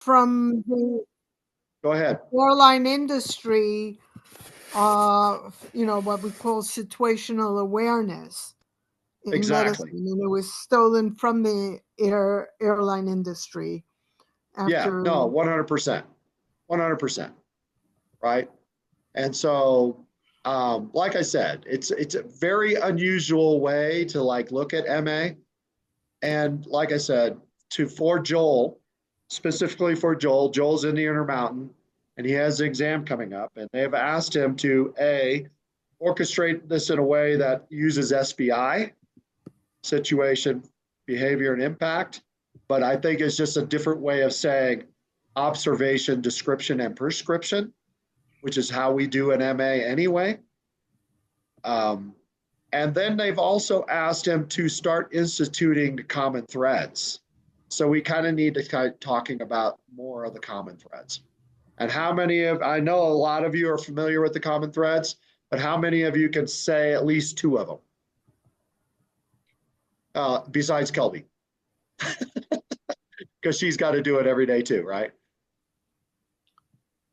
from the Go ahead. airline industry, what we call situational awareness in Exactly. medicine, and it was stolen from the airline industry Yeah, after. no, 100%. 100%. Right. And so, like I said, it's a very unusual way to like look at MA. And like I said, for Joel, specifically for Joel, Joel's in the Intermountain and he has an exam coming up, and they've asked him to orchestrate this in a way that uses SBI, situation, behavior, and impact. But I think it's just a different way of saying observation, description, and prescription, which is how we do an MA anyway. And then they've also asked him to start instituting the common threads. So we kind of need to start talking about more of the common threads. And how many of, I know a lot of you are familiar with the common threads, but how many of you can say at least two of them? Besides Kelby, because she's got to do it every day too, right?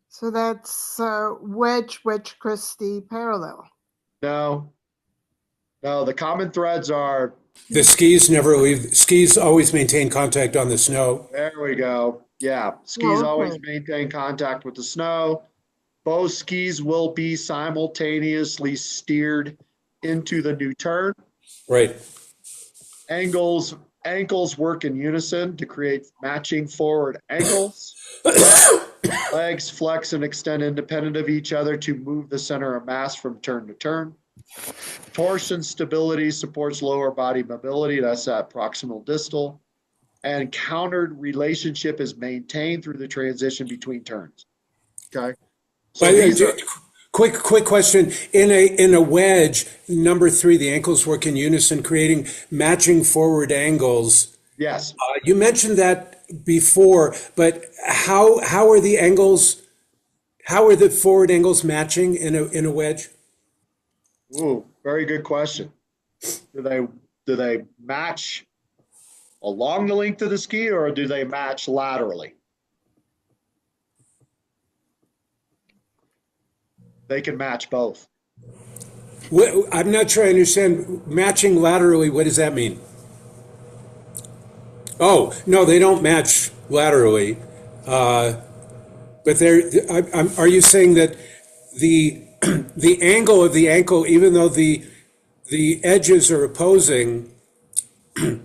So that's wedge, Christie, parallel. No, the common threads are the skis never leave. Skis always maintain contact on the snow. There we go. Yeah, skis always maintain contact with the snow. Both skis will be simultaneously steered into the new turn. Right. Ankles work in unison to create matching forward ankles. Legs flex and extend independent of each other to move the center of mass from turn to turn. Torsion stability supports lower body mobility. That's that proximal distal. And countered relationship is maintained through the transition between turns. Okay. So quick question. In a wedge, number 3, the ankles work in unison, creating matching forward angles. Yes. You mentioned that before, but how are the angles? How are the forward angles matching in a wedge? Ooh, very good question. Do they match along the length of the ski, or do they match laterally? They can match both. I'm not sure I understand. Matching laterally, what does that mean? Oh, no, they don't match laterally. But are you saying that the the angle of the ankle, even though the edges are opposing, the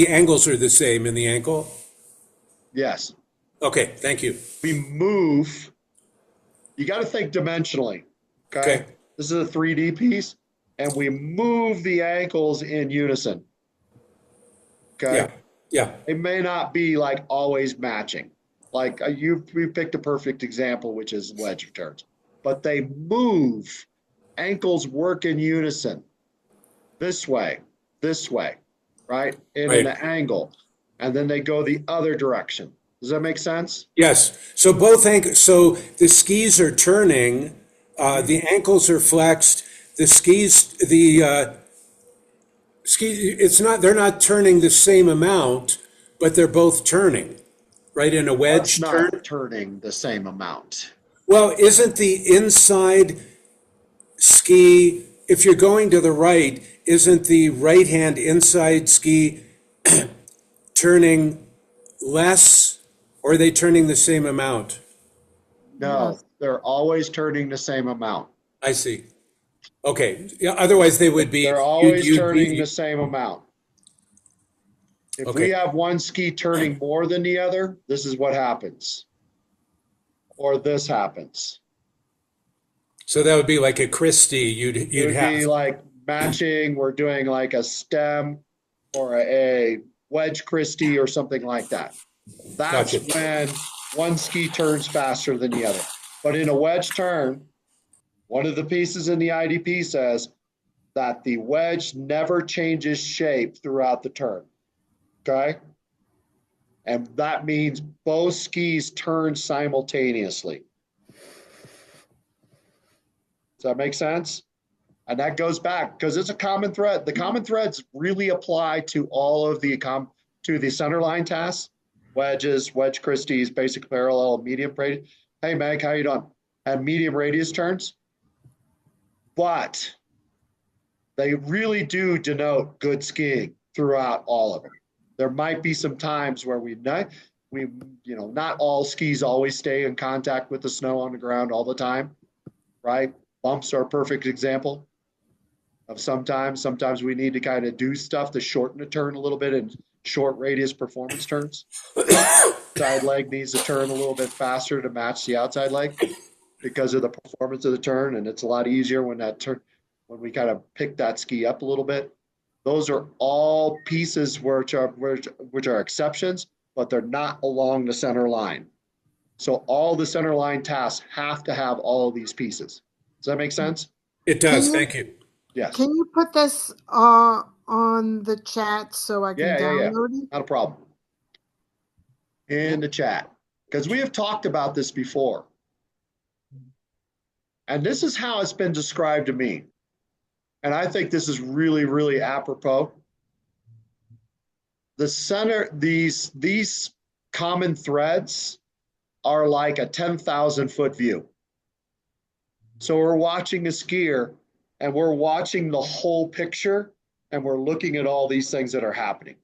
angles are the same in the ankle? Yes. Okay, thank you. We move. You got to think dimensionally. Okay? This is a 3D piece, and we move the ankles in unison. Okay. Yeah. It may not be like always matching. Like you picked a perfect example, which is wedge turns, but they move. Ankles work in unison. This way, right? In an angle, and then they go the other direction. Does that make sense? Yes. So so the skis are turning, the ankles are flexed. The skis, they're not turning the same amount, but they're both turning, right? In a wedge turn. Not turning the same amount. Well, isn't the inside ski, if you're going to the right, isn't the right hand inside ski turning less, or are they turning the same amount? No, they're always turning the same amount. I see. Okay. Yeah, otherwise they would be. They're always turning the same amount. If we have one ski turning more than the other, this is what happens. Or this happens. So that would be like a Christie. You'd have. Be like matching. We're doing like a stem or a wedge Christie or something like that. That's when one ski turns faster than the other. But in a wedge turn, one of the pieces in the IDP says that the wedge never changes shape throughout the turn. Okay? And that means both skis turn simultaneously. Does that make sense? And that goes back because it's a common thread. The common threads really apply to all of the centerline tasks. wedges, wedge Christie's, basic parallel, medium radius. Hey, Meg, how you doing? And medium radius turns. But they really do denote good skiing throughout all of it. There might be some times where not all skis always stay in contact with the snow on the ground all the time, right? Bumps are a perfect example of sometimes we need to kind of do stuff to shorten the turn a little bit in short radius performance turns. Side leg needs to turn a little bit faster to match the outside leg because of the performance of the turn, and it's a lot easier when when we kind of pick that ski up a little bit. Those are all pieces which are exceptions, but they're not along the center line. So all the center line tasks have to have all of these pieces. Does that make sense? It does. Thank you. Yes. Can you put this on the chat so I can Yeah. download it? Not a problem. In the chat. Because we have talked about this before. And this is how it's been described to me. And I think this is really, really apropos. The center, these common threads are like a 10,000 foot view. So we're watching a skier and we're watching the whole picture and we're looking at all these things that are happening.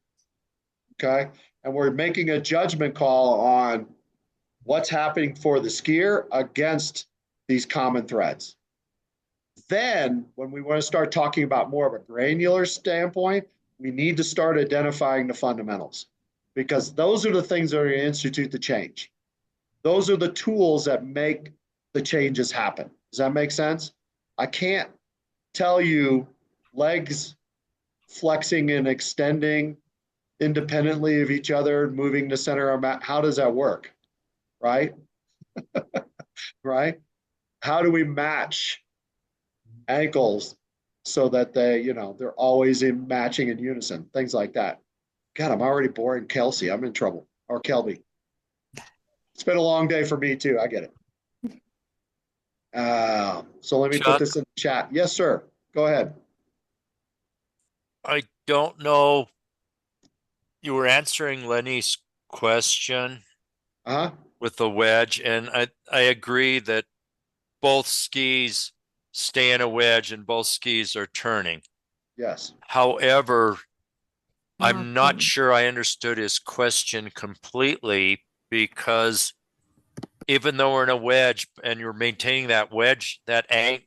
Okay. And we're making a judgment call on what's happening for the skier against these common threads. Then, when we want to start talking about more of a granular standpoint, we need to start identifying the fundamentals because those are the things that are going to institute the change. Those are the tools that make the changes happen. Does that make sense? I can't tell you legs flexing and extending independently of each other, moving the center of mass. How does that work? Right? Right? How do we match ankles so that they're always in matching in unison, things like that. God, I'm already boring Kelsey. I'm in trouble. Or Kelby. It's been a long day for me too. I get it. So let me put this in the chat. Yes, sir. Go ahead. I don't know. You were answering Lenny's question with the wedge, and I agree that both skis stay in a wedge and both skis are turning. Yes. However, I'm not sure I understood his question completely because even though we're in a wedge and you're maintaining that wedge, the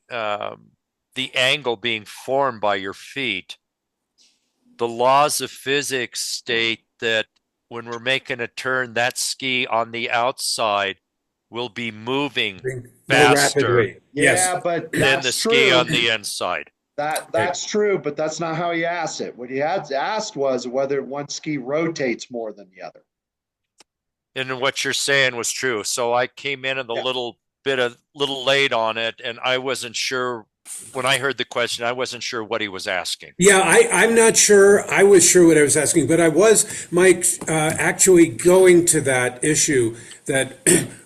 angle being formed by your feet, the laws of physics state that when we're making a turn, that ski on the outside will be moving faster but than the ski on the inside. That's true, but that's not how he asked it. What he had asked was whether one ski rotates more than the other. And what you're saying was true. So I came in a little late on it, and I wasn't sure. When I heard the question, I wasn't sure what he was asking. Yeah, I'm not sure. I was sure what I was asking, but I was, Mike, actually going to that issue that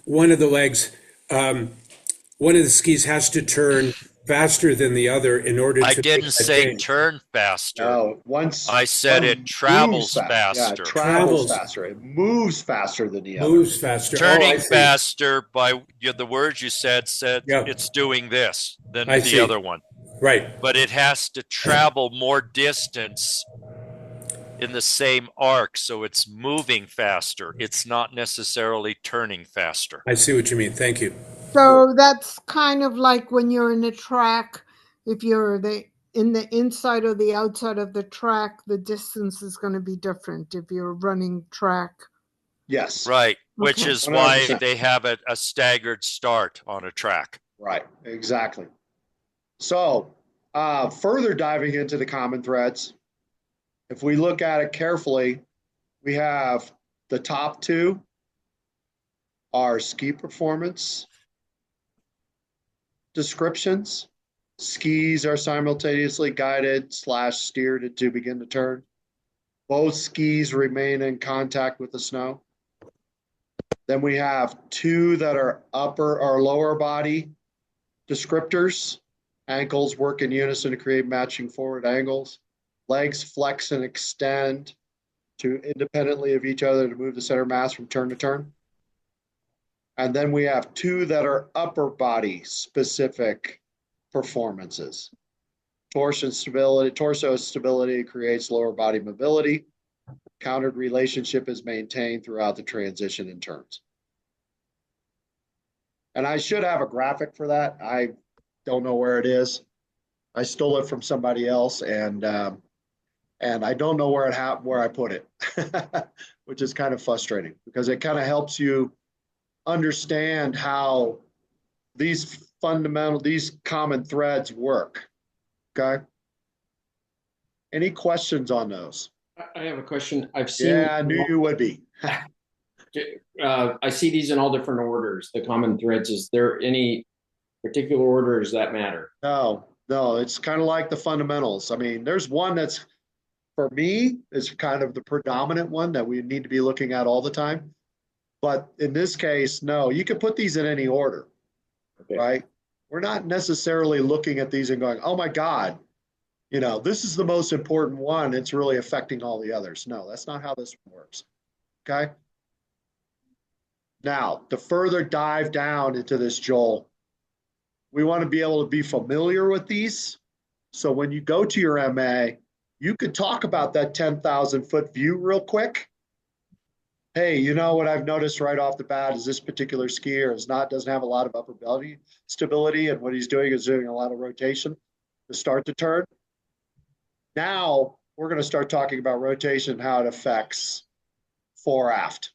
one of the legs, one of the skis has to turn faster than the other in order to. I didn't say turn faster. No, I said it travels faster. Yeah, travels faster. It moves faster than the other. Moves faster. Turning faster by the words you said it's doing this than the other one. Right. But it has to travel more distance in the same arc, so it's moving faster. It's not necessarily turning faster. I see what you mean. Thank you. So that's kind of like when you're in a track, if you're in the inside or the outside of the track, the distance is going to be different if you're running track. Yes. Right, which is 100%. Why they have a staggered start on a track. Right, exactly. So further diving into the common threads, if we look at it carefully, we have the top two are ski performance descriptions. Skis are simultaneously guided / steered to begin to turn. Both skis remain in contact with the snow. Then we have two that are upper or lower body descriptors. Ankles work in unison to create matching forward angles. Legs flex and extend to independently of each other to move the center mass from turn to turn. And then we have two that are upper body specific performances. Torso stability creates lower body mobility. Countered relationship is maintained throughout the transition and turns. And I should have a graphic for that. I don't know where it is. I stole it from somebody else, and I don't know where I put it, which is kind of frustrating because it kind of helps you understand how these common threads work. Okay. Any questions on those? I have a question. I've seen. Yeah, I knew you would be. I see these in all different orders, the common threads. Is there any particular order? Does that matter? No, it's kind of like the fundamentals. I mean, there's one that's, for me, is kind of the predominant one that we need to be looking at all the time. But in this case, no, you can put these in any order, okay. Right? We're not necessarily looking at these and going, oh my God, this is the most important one. It's really affecting all the others. No, that's not how this works. Okay. Now, to further dive down into this, Joel, we want to be able to be familiar with these. So when you go to your MA, you could talk about that 10,000 foot view real quick. Hey, what I've noticed right off the bat is this particular skier doesn't have a lot of upper belly stability, and what he's doing is doing a lot of rotation to start the turn. Now we're going to start talking about rotation and how it affects fore aft.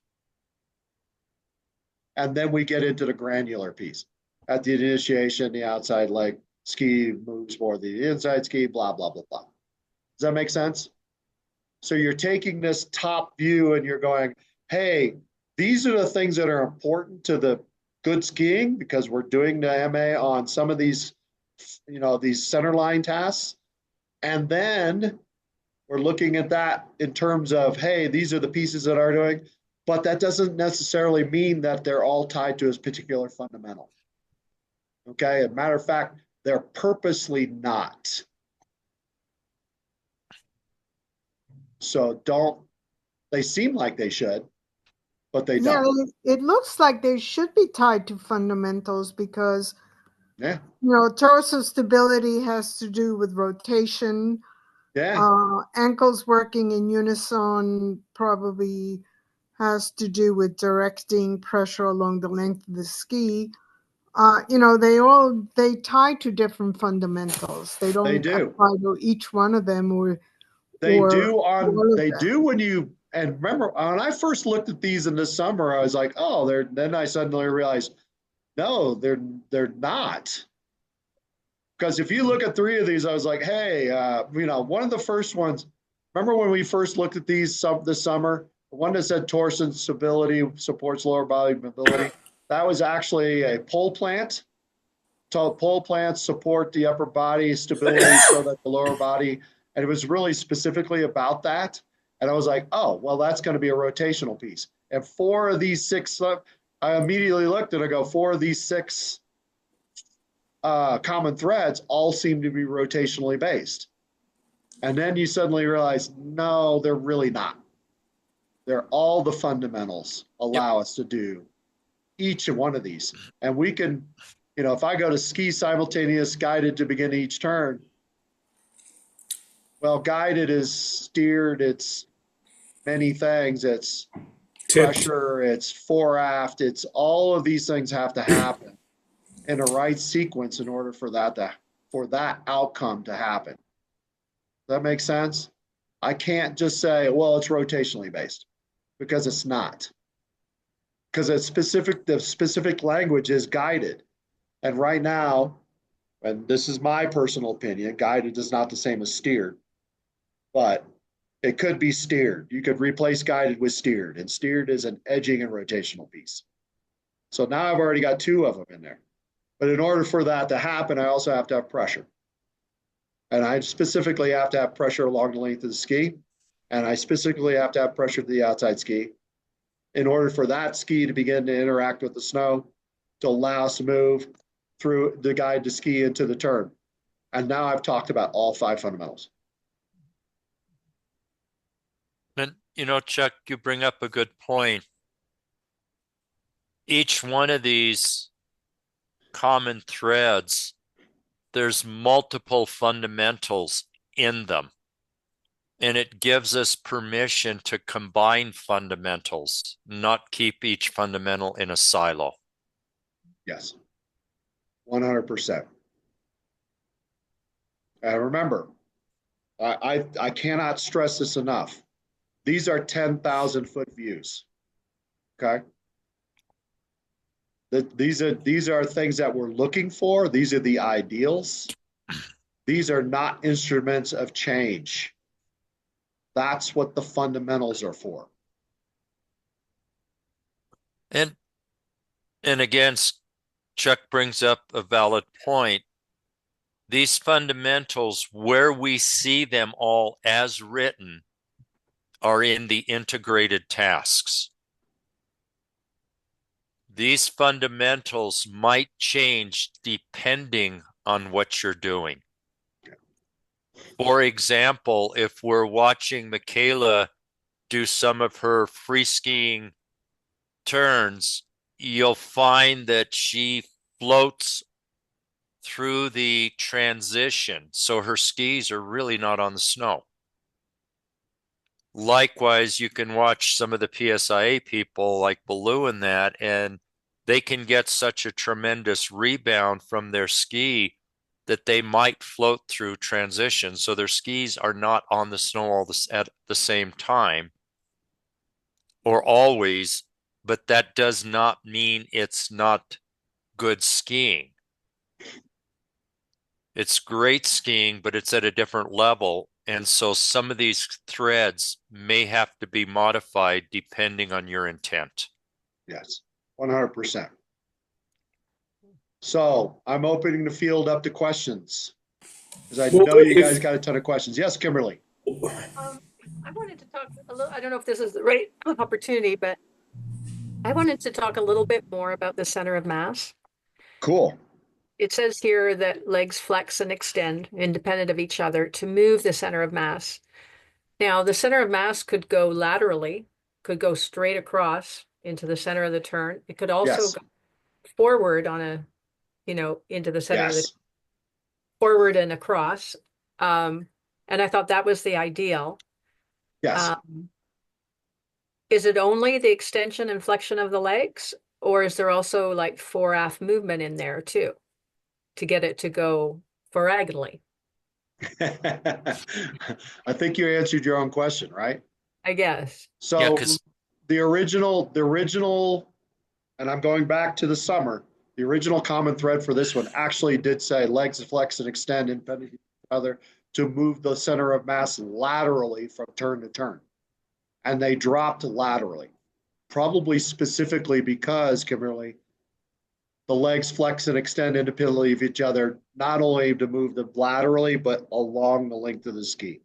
And then we get into the granular piece. At the initiation, the outside leg ski moves more than the inside ski, blah, blah, blah, blah. Does that make sense? So you're taking this top view and you're going, hey, these are the things that are important to the good skiing because we're doing the MA on some of these, these center line tasks. And then we're looking at that in terms of, hey, these are the pieces that are doing, but that doesn't necessarily mean that they're all tied to a particular fundamental. Okay, as a matter of fact, they're purposely not. So they seem like they should, but they don't. Yeah, it looks like they should be tied to fundamentals because, yeah, torso stability has to do with rotation. Yeah. Ankles working in unison probably has to do with directing pressure along the length of the ski. They tie to different fundamentals. They don't apply to each one of them they do when you, and remember when I first looked at these in the summer, I was like, oh, then I suddenly realized, no, they're not. Because if you look at three of these, I was like, hey, one of the first ones, remember when we first looked at these this summer, the one that said torsion stability supports lower body mobility, that was actually a pole plant. So pole plants support the upper body stability so that the lower body, and it was really specifically about that. And I was like, oh, well, that's going to be a rotational piece. And 4 of these 6, I immediately looked and I go, 4 of these 6 common threads all seem to be rotationally based. And then you suddenly realize, no, they're really not. They're all the fundamentals allow us to do each one of these. And we can, if I go to ski simultaneous guided to begin each turn, well, guided is steered, it's many things, it's pressure, it's fore aft, it's all of these things have to happen in a right sequence in order for that outcome to happen. Does that make sense? I can't just say, well, it's rotationally based, because it's not. Because the specific language is guided. And right now, and this is my personal opinion, guided is not the same as steered, but it could be steered. You could replace guided with steered, and steered is an edging and rotational piece. So now I've already got 2 of them in there. But in order for that to happen, I also have to have pressure. And I specifically have to have pressure along the length of the ski. And I specifically have to have pressure to the outside ski in order for that ski to begin to interact with the snow to allow us to move through the guide to ski into the turn. And now I've talked about all 5 fundamentals. And Chuck, you bring up a good point. Each one of these common threads, there's multiple fundamentals in them. And it gives us permission to combine fundamentals, not keep each fundamental in a silo. Yes, 100%. And remember, I cannot stress this enough. These are 10,000 foot views. Okay. These are things that we're looking for. These are the ideals. These are not instruments of change. That's what the fundamentals are for. And again, Chuck brings up a valid point. These fundamentals, where we see them all as written, are in the integrated tasks. These fundamentals might change depending on what you're doing. For example, if we're watching Michaela do some of her free skiing turns, you'll find that she floats through the transition, so her skis are really not on the snow. Likewise, you can watch some of the PSIA people like Baloo and that, and they can get such a tremendous rebound from their ski that they might float through transition. So their skis are not on the snow all at the same time or always, but that does not mean it's not good skiing. It's great skiing, but it's at a different level. And so some of these threads may have to be modified depending on your intent. Yes, 100%. So I'm opening the field up to questions because I know you guys got a ton of questions. Yes, Kimberly. I wanted to talk a little, I don't know if this is the right opportunity, but I wanted to talk a little bit more about the center of mass. Cool. It says here that legs flex and extend independent of each other to move the center of mass. Now, the center of mass could go laterally, could go straight across into the center of the turn. It could also Yes. go forward on a, into the center of the Yes. forward and across. And I thought that was the ideal. Yes. Is it only the extension and flexion of the legs, or is there also like fore-aft movement in there too, to get it to go diagonally? I think you answered your own question, right? I guess. So Yeah, 'cause the original, and I'm going back to the summer, the original common thread for this one actually did say legs flex and extend independent of each other to move the center of mass laterally from turn to turn. And they dropped laterally, probably specifically because, Kimberly, the legs flex and extend independently of each other, not only to move them laterally, but along the length of the ski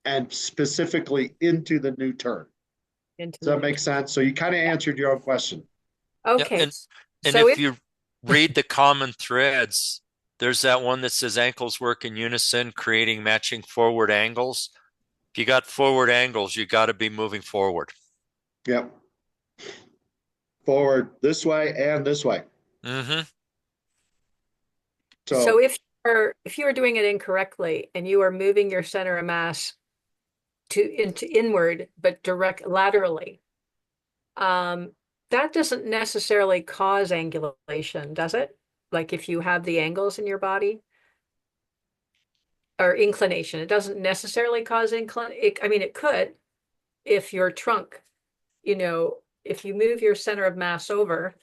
and specifically into the new turn. Does that make sense? So you kind of answered your own question. Okay. and So if you read the common threads, there's that one that says ankles work in unison, creating matching forward angles. If you got forward angles, you got to be moving forward. Yep. Forward this way and this way. Mm-hmm. So if you are doing it incorrectly and you are moving your center of mass into inward but direct laterally, that doesn't necessarily cause angulation, does it? Like if you have the angles in your body or inclination, it doesn't necessarily cause inclination. I mean, it could if your trunk, if you move your center of mass over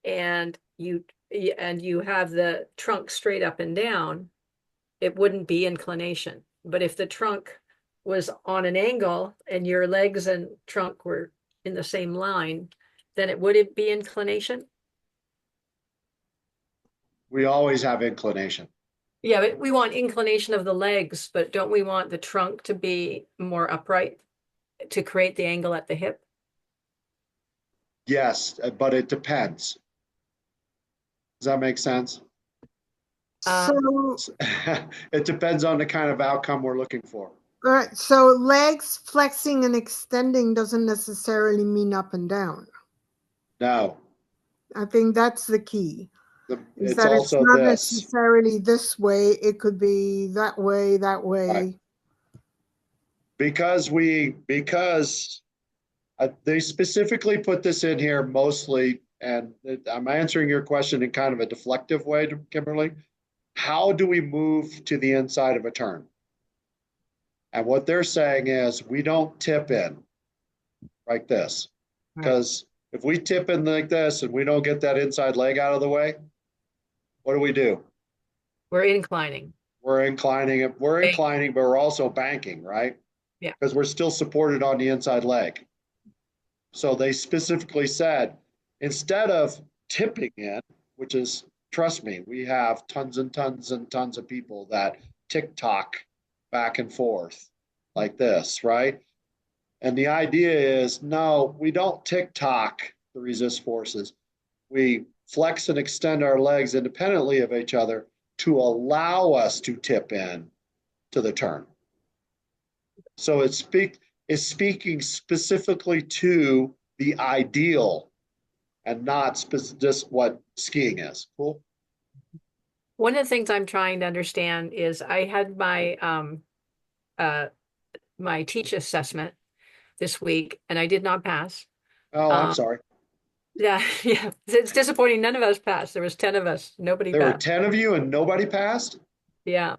and you have the trunk straight up and down, it wouldn't be inclination. But if the trunk was on an angle and your legs and trunk were in the same line, then it wouldn't be inclination. We always have inclination. Yeah, but we want inclination of the legs, but don't we want the trunk to be more upright to create the angle at the hip? Yes, but it depends. Does that make sense? So It depends on the kind of outcome we're looking for. All right. So legs flexing and extending doesn't necessarily mean up and down. No, I think that's the key. Is it's that it's also not this, necessarily this way. It could be that way, that right? way. Because they specifically put this in here mostly, and I'm answering your question in kind of a deflective way, Kimberly. How do we move to the inside of a turn? And what they're saying is we don't tip in like this. Right. Because if we tip in like this and we don't get that inside leg out of the way, what do? We're inclining. We're inclining, but we're also banking, right? Yeah. Because we're still supported on the inside leg. So they specifically said, instead of tipping in, which is, trust me, we have tons and tons and tons of people that TikTok back and forth like this, right? And the idea is, no, we don't TikTok the resist forces. We flex and extend our legs independently of each other to allow us to tip in to the turn. So it's speaking specifically to the ideal and not just what skiing is. Cool. One of the things I'm trying to understand is I had uh my teach assessment this week and I did not pass. Oh, I'm Um, sorry. yeah, yeah. It's disappointing. None of us passed. There was 10 of us. Nobody There were passed. 10 of you and nobody passed. Yeah. Oh,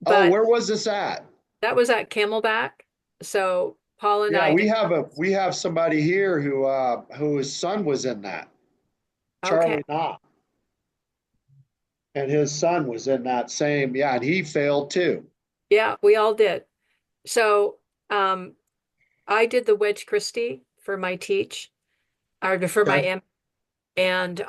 But where was this at? that was at Camelback. So Paul and Yeah, I did. we have somebody here whose son was in that. Okay. Charlie Knott. And his son was in that same, yeah, and he failed too. Yeah, we all did. So um I did the Wedge Christie for my teach or for my Okay. M, and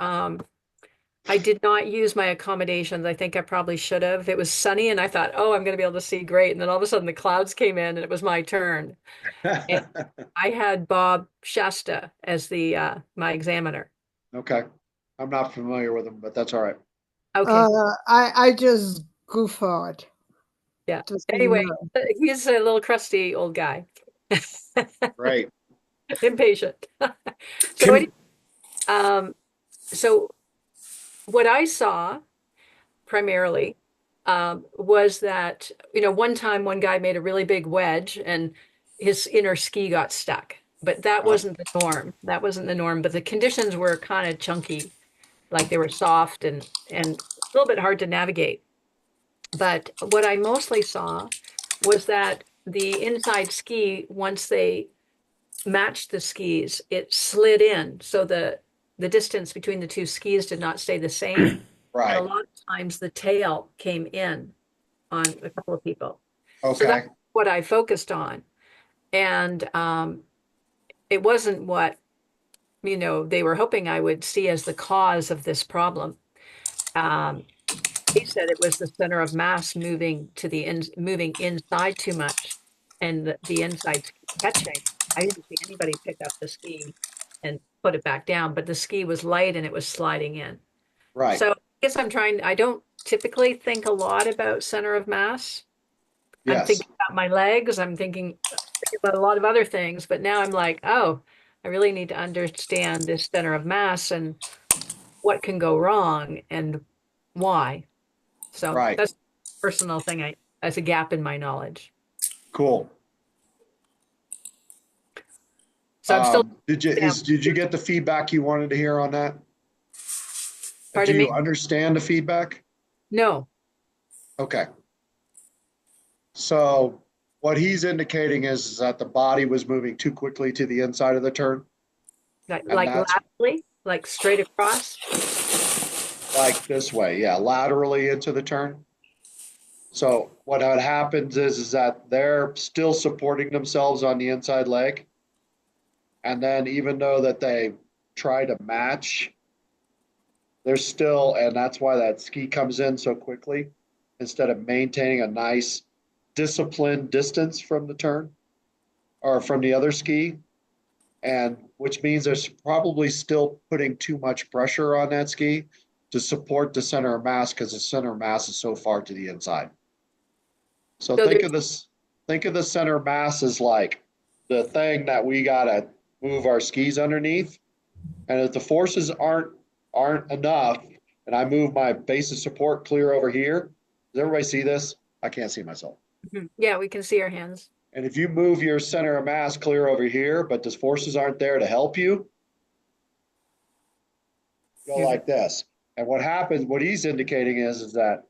I did not use my accommodations. I think I probably should have. It was sunny and I thought, oh, I'm going to be able to see great. And then all of a sudden the clouds came in and it was my turn. And I had Bob Shasta as the my examiner. Okay. I'm not familiar with him, but that's all right. Okay. I just guffawed. Yeah. Just so you Anyway, know. he's a little crusty old guy. Great. Impatient. So Kim, um so what I saw primarily was that, one time one guy made a really big wedge and his inner ski got stuck. But that Oh, wasn't the norm. That wasn't the norm. But the conditions were kind of chunky, like they were soft and a little bit hard to navigate. But what I mostly saw was that the inside ski, once they matched the skis, it slid in. So the distance between the two skis did not stay the same. And a right. lot of times the tail came in on a couple of people. So that's Okay. what I focused on. And it wasn't what, they were hoping I would see as the cause of this problem. Um, he said it was the center of mass moving inside too much and the inside ski catching. I didn't see anybody pick up the ski and put it back down, but the ski was light and it was sliding in. Right. So I guess I don't typically think a lot about center of mass. I'm Yes. thinking about my legs. I'm thinking about a lot of other things, but now I'm like, oh, I really need to understand this center of mass and what can go wrong and why. So Right. that's a personal thing. That's a gap in my knowledge. Cool. So I'm still, Did you get the feedback you wanted to hear on that? Do pardon you me? understand the feedback? No. Okay. So what he's indicating is that the body was moving too quickly to the inside of the turn. And Like that's laterally, like straight across. like this way. Yeah. Laterally into the turn. So what happens is that they're still supporting themselves on the inside leg. And then even though that they try to match, they're still, and that's why that ski comes in so quickly instead of maintaining a nice disciplined distance from the turn or from the other ski. And which means there's probably still putting too much pressure on that ski to support the center of mass because the center of mass is so far to the inside. So So think there's of this. think of the center of mass as like the thing that we gotta move our skis underneath. And if the forces aren't enough, and I move my base of support clear over here, does everybody see this? I can't see myself. Yeah, we can see our hands. And if you move your center of mass clear over here, but the forces aren't there to help you, go like this. And what happens, what he's indicating is that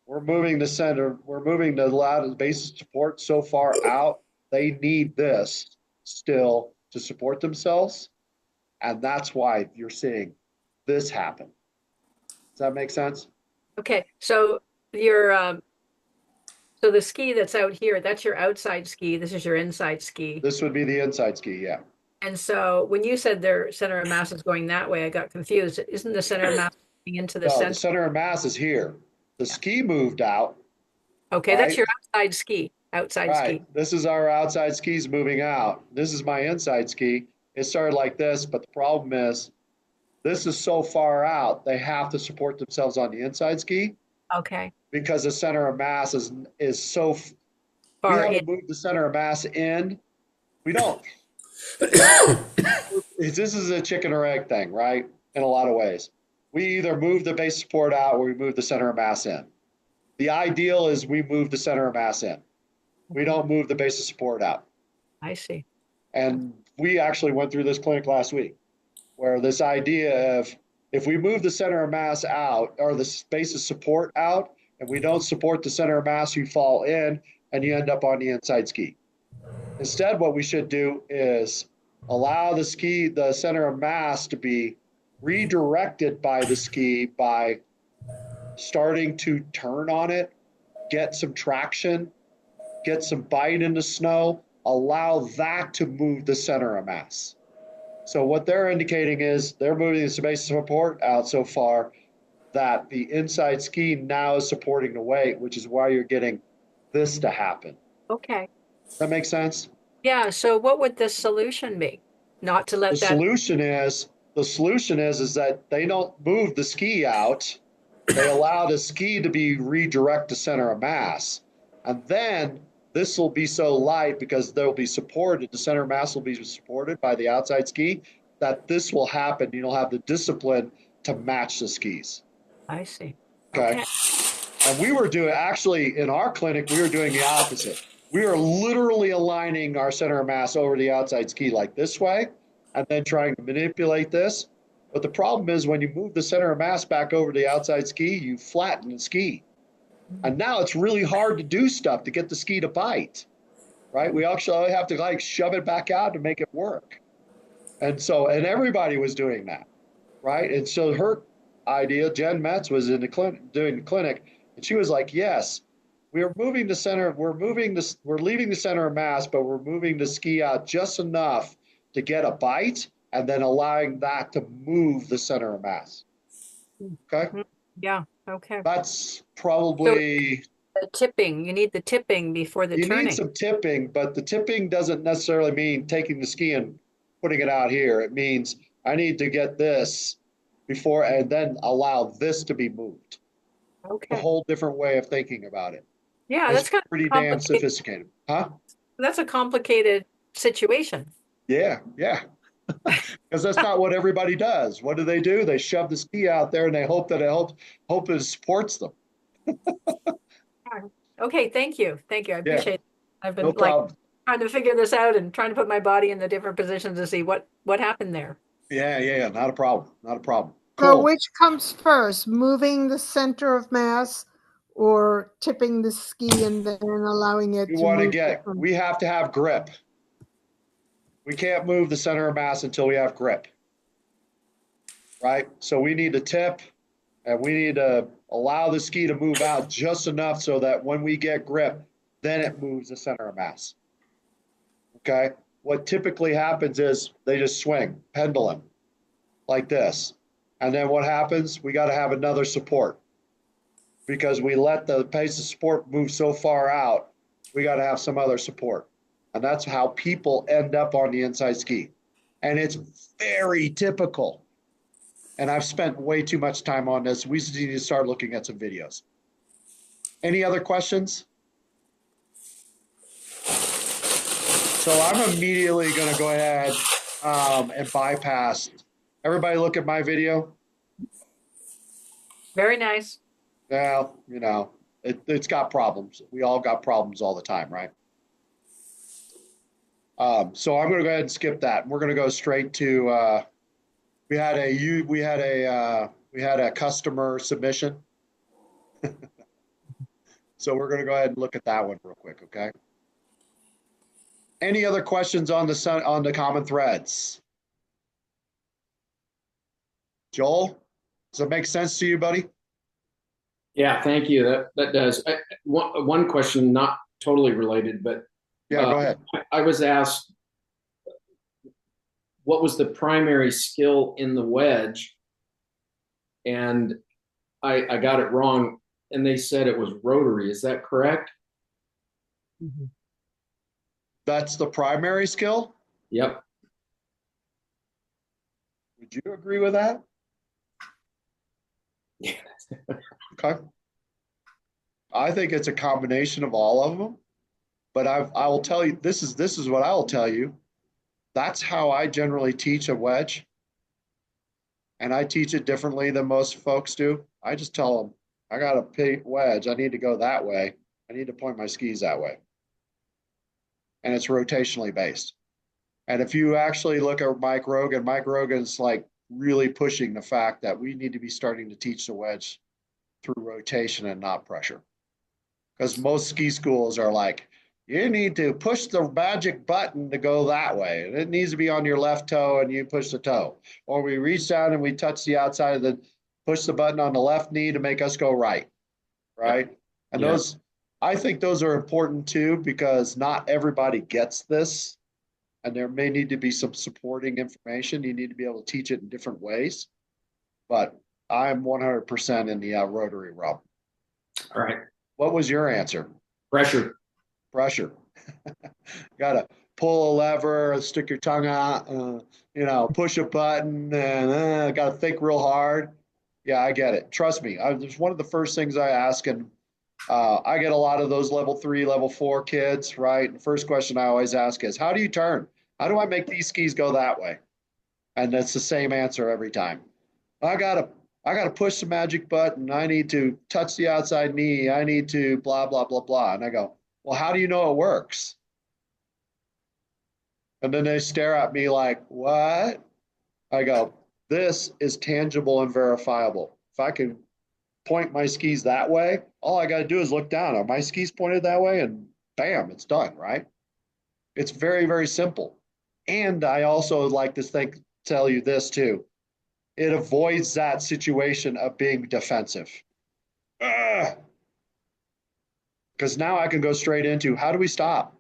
we're moving the center, we're moving the base of support so far out, they need this still to support themselves. And that's why you're seeing this happen. Does that make sense? Okay, so your so the ski that's out here, that's your outside ski. This is your inside ski. This would be the inside ski, yeah. And so when you said their center of mass is going that way, I got confused. Isn't the center of mass going into the No, the center? center of mass is here. The ski moved out. Okay, that's right? your outside ski. Outside ski. Right. This is our outside skis moving out. This is my inside ski. It started like this, but the problem is this is so far out, they have to support themselves on the inside ski Okay, because the center of mass is so we far have in. to move the center of mass in. We don't. This is a chicken or egg thing, right? In a lot of ways. We either move the base support out or we move the center of mass in. The ideal is we move the center of mass in. We don't move the base of support out. I see. And we actually went through this clinic last week where this idea of if we move the center of mass out or the base of support out and we don't support the center of mass, you fall in and you end up on the inside ski. Instead, what we should do is allow the ski, the center of mass to be redirected by the ski by starting to turn on it, get some traction, get some bite in the snow, allow that to move the center of mass. So what they're indicating is they're moving the base support out so far that the inside ski now is supporting the weight, which is why you're getting this to happen. Okay. Does that make sense? Yeah, so what would the solution be? Not to The let that, solution is that they don't move the ski out. They allow the ski to be redirect to center of mass. And then this will be so light because they'll be supported, the center of mass will be supported by the outside ski, that this will happen. You'll have the discipline to match the skis. I see. Okay. And we were doing, actually, in our clinic, we were doing the opposite. We are literally aligning our center of mass over the outside ski like this way, and then trying to manipulate this. But the problem is when you move the center of mass back over the outside ski, you flatten the ski. And now it's really hard to do stuff to get the ski to bite, right? We actually have to like shove it back out to make it work. And so, and everybody was doing that, right? And so her idea, Jen Metz, was in the clinic, doing the clinic, and she was like, yes, we're moving the center, we're leaving the center of mass, but we're moving the ski out just enough to get a bite and then allowing that to move the center of mass. Okay. Yeah, okay. That's probably The tipping, you need the tipping before the you turning. need some tipping, but the tipping doesn't necessarily mean taking the ski and putting it out here. It means I need to get this before and then allow this to be moved. A Okay. whole different way of thinking about it. Yeah, It's that's kind of pretty damn complicated. sophisticated. Huh? That's a complicated situation. Yeah, yeah. Because that's not what everybody does. What do? They shove the ski out there and they hope that hope it supports them. Okay, thank you. Thank you. I appreciate it. I've been No like problem. trying to figure this out and trying to put my body in the different positions to see what happened there. Yeah. Not a problem. Not a problem. So Cool. which comes first, moving the center of mass or tipping the ski and then allowing it We to want to move get, different? we have to have grip. We can't move the center of mass until we have grip. Right? So we need to tip and we need to allow the ski to move out just enough so that when we get grip, then it moves the center of mass. Okay? What typically happens is they just swing, pendulum, like this. And then what happens? We got to have another support because we let the pace of support move so far out, we got to have some other support. And that's how people end up on the inside ski. And it's very typical. And I've spent way too much time on this. We need to start looking at some videos. Any other questions? So I'm immediately going to go ahead and bypass. Everybody look at my video. Very nice. Well, it's got problems. We all got problems all the time, right? So I'm going to go ahead and skip that. We're going to go straight to we had a customer submission. So we're going to go ahead and look at that one real quick, okay? Any other questions on the common threads? Joel, does it make sense to you, buddy? Yeah, thank you. That does. One question, not totally related, but Yeah, go ahead. I was asked what was the primary skill in the wedge, and I got it wrong, and they said it was rotary. Is that correct? That's the primary skill? Yep. Would you agree with that? Yeah. Okay. I think it's a combination of all of them, but I will tell you, this is what I will tell you. That's how I generally teach a wedge. And I teach it differently than most folks do. I just tell them, I got a wedge. I need to go that way. I need to point my skis that way. And it's rotationally based. And if you actually look at Mike Rogan's like really pushing the fact that we need to be starting to teach the wedge through rotation and not pressure. Because most ski schools are like, you need to push the magic button to go that way. And it needs to be on your left toe and you push the toe. Or we reach down and we touch the outside of push the button on the left knee to make us go right. Right. And I think those are important too, because not everybody gets this. And there may need to be some supporting information. You need to be able to teach it in different ways. But I'm 100% in the rotary realm. All right. What was your answer? Pressure. Got to pull a lever, stick your tongue out, push a button, and got to think real hard. Yeah, I get it. Trust me. It's one of the first things I ask, and I get a lot of those level 3, level 4 kids, right? The first question I always ask is, how do you turn? How do I make these skis go that way? And that's the same answer every time. I gotta push the magic button. I need to touch the outside knee. I need to blah, blah, blah, blah. And I go, well, how do you know it works? And then they stare at me like, what? I go, this is tangible and verifiable. If I can point my skis that way, all I got to do is look down. Are my skis pointed that way? And bam, it's done, right? It's very, very simple. And I also like to tell you this too. It avoids that situation of being defensive. Because now I can go straight into, how do we stop?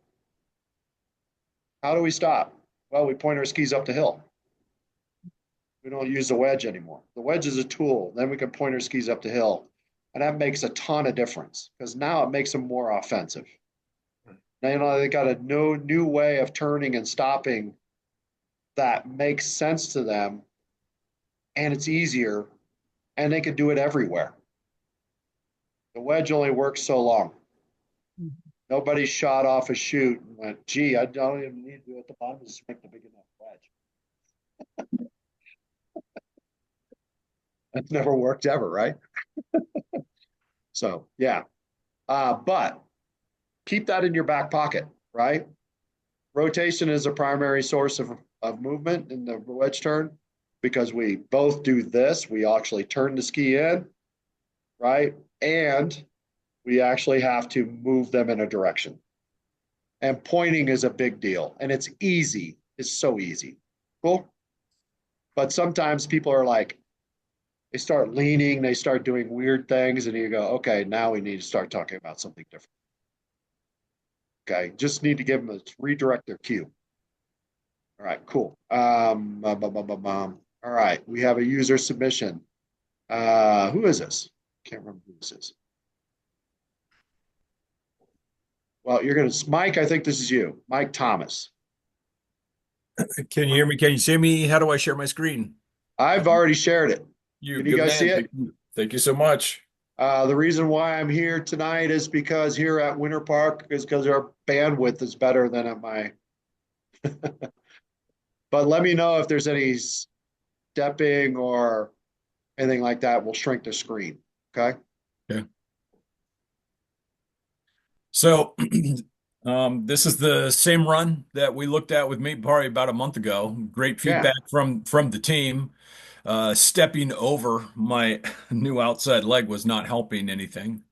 How do we stop? Well, we point our skis up the hill. We don't use the wedge anymore. The wedge is a tool. Then we can point our skis up the hill. And that makes a ton of difference because now it makes them more offensive. Now, they got a new way of turning and stopping that makes sense to them. And it's easier. And they can do it everywhere. The wedge only works so long. Nobody shot off a chute and went, gee, I don't even need to do it at the bottom, just make the big enough wedge. That's never worked ever, right? So, yeah. But keep that in your back pocket, right? Rotation is a primary source of movement in the wedge turn because we both do this. We actually turn the ski in, right? And we actually have to move them in a direction. And pointing is a big deal. And it's easy. It's so easy. Cool? But sometimes people are like, they start leaning, they start doing weird things, and you go, okay, now we need to start talking about something different. Okay, just need to give them redirect their cue. All right, cool. All right, we have a user submission. Who is this? Can't remember who this is. Well, you're going to, Mike, I think this is you, Mike Thomas. Can you hear me? Can you see me? How do I share my screen? I've already shared it. Can you guys see it? Thank you so much. The reason why I'm here tonight is because here at Winter Park is because our bandwidth is better than at my But let me know if there's any stepping or anything like that. We'll shrink the screen. Okay. Okay. So this is the same run that we looked at with me probably about a month ago. Great Yeah. feedback from the team. Stepping over my new outside leg was not helping anything.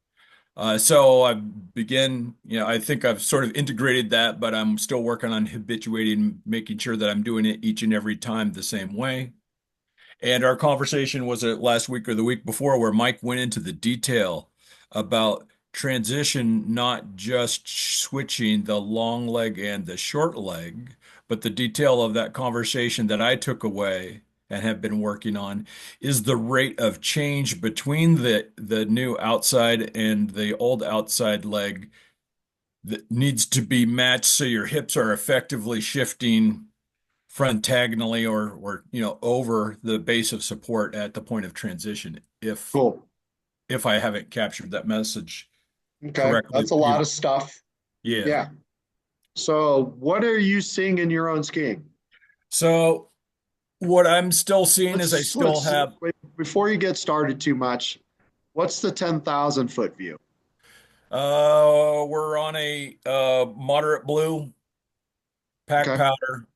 So I begin, I think I've sort of integrated that, but I'm still working on habituating, making sure that I'm doing it each and every time the same way. And our conversation was it last week or the week before where Mike went into the detail about transition, not just switching the long leg and the short leg, but the detail of that conversation that I took away and have been working on is the rate of change between the new outside and the old outside leg that needs to be matched so your hips are effectively shifting frontagionally or over the base of support at the point of transition Cool. if I haven't captured that message Okay. correctly. That's a lot of stuff. Yeah. Yeah. So what are you seeing in your own skiing? So what I'm still seeing is I still Let's have wait, before you get started too much, what's the 10,000 foot view? we're on a moderate blue pack Okay. powder,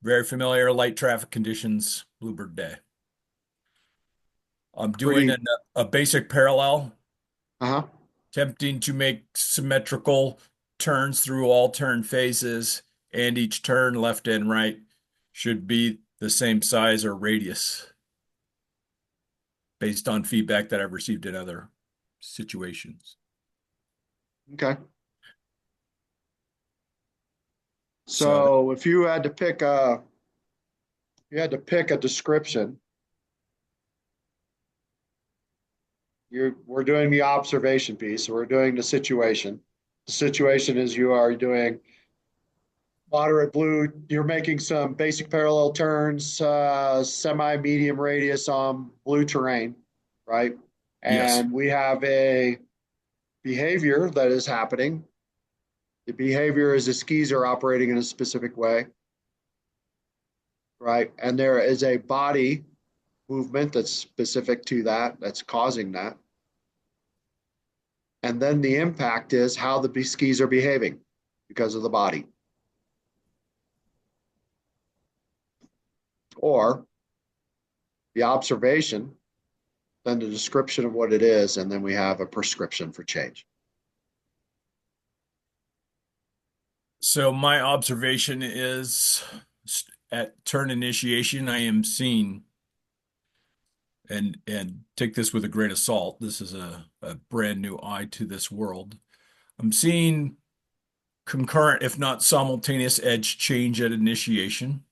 very familiar light traffic conditions, bluebird day. I'm doing Pretty, a basic parallel, uh-huh. attempting to make symmetrical turns through all turn phases, and each turn, left and right, should be the same size or radius based on feedback that I've received in other situations. Okay. So, So if you had to pick a description, we're doing the observation piece. So we're doing the situation. The situation is you are doing moderate blue. You're making some basic parallel turns, semi-medium radius on blue terrain, right? yes. And we have a behavior that is happening. The behavior is the skis are operating in a specific way, right? And there is a body movement that's specific to that, that's causing that. And then the impact is how the skis are behaving because of the body. Or the observation, then the description of what it is, and then we have a prescription for change. So my observation is at turn initiation, I am seeing, and take this with a grain of salt. This is a brand new eye to this world. I'm seeing concurrent, if not simultaneous, edge change at initiation.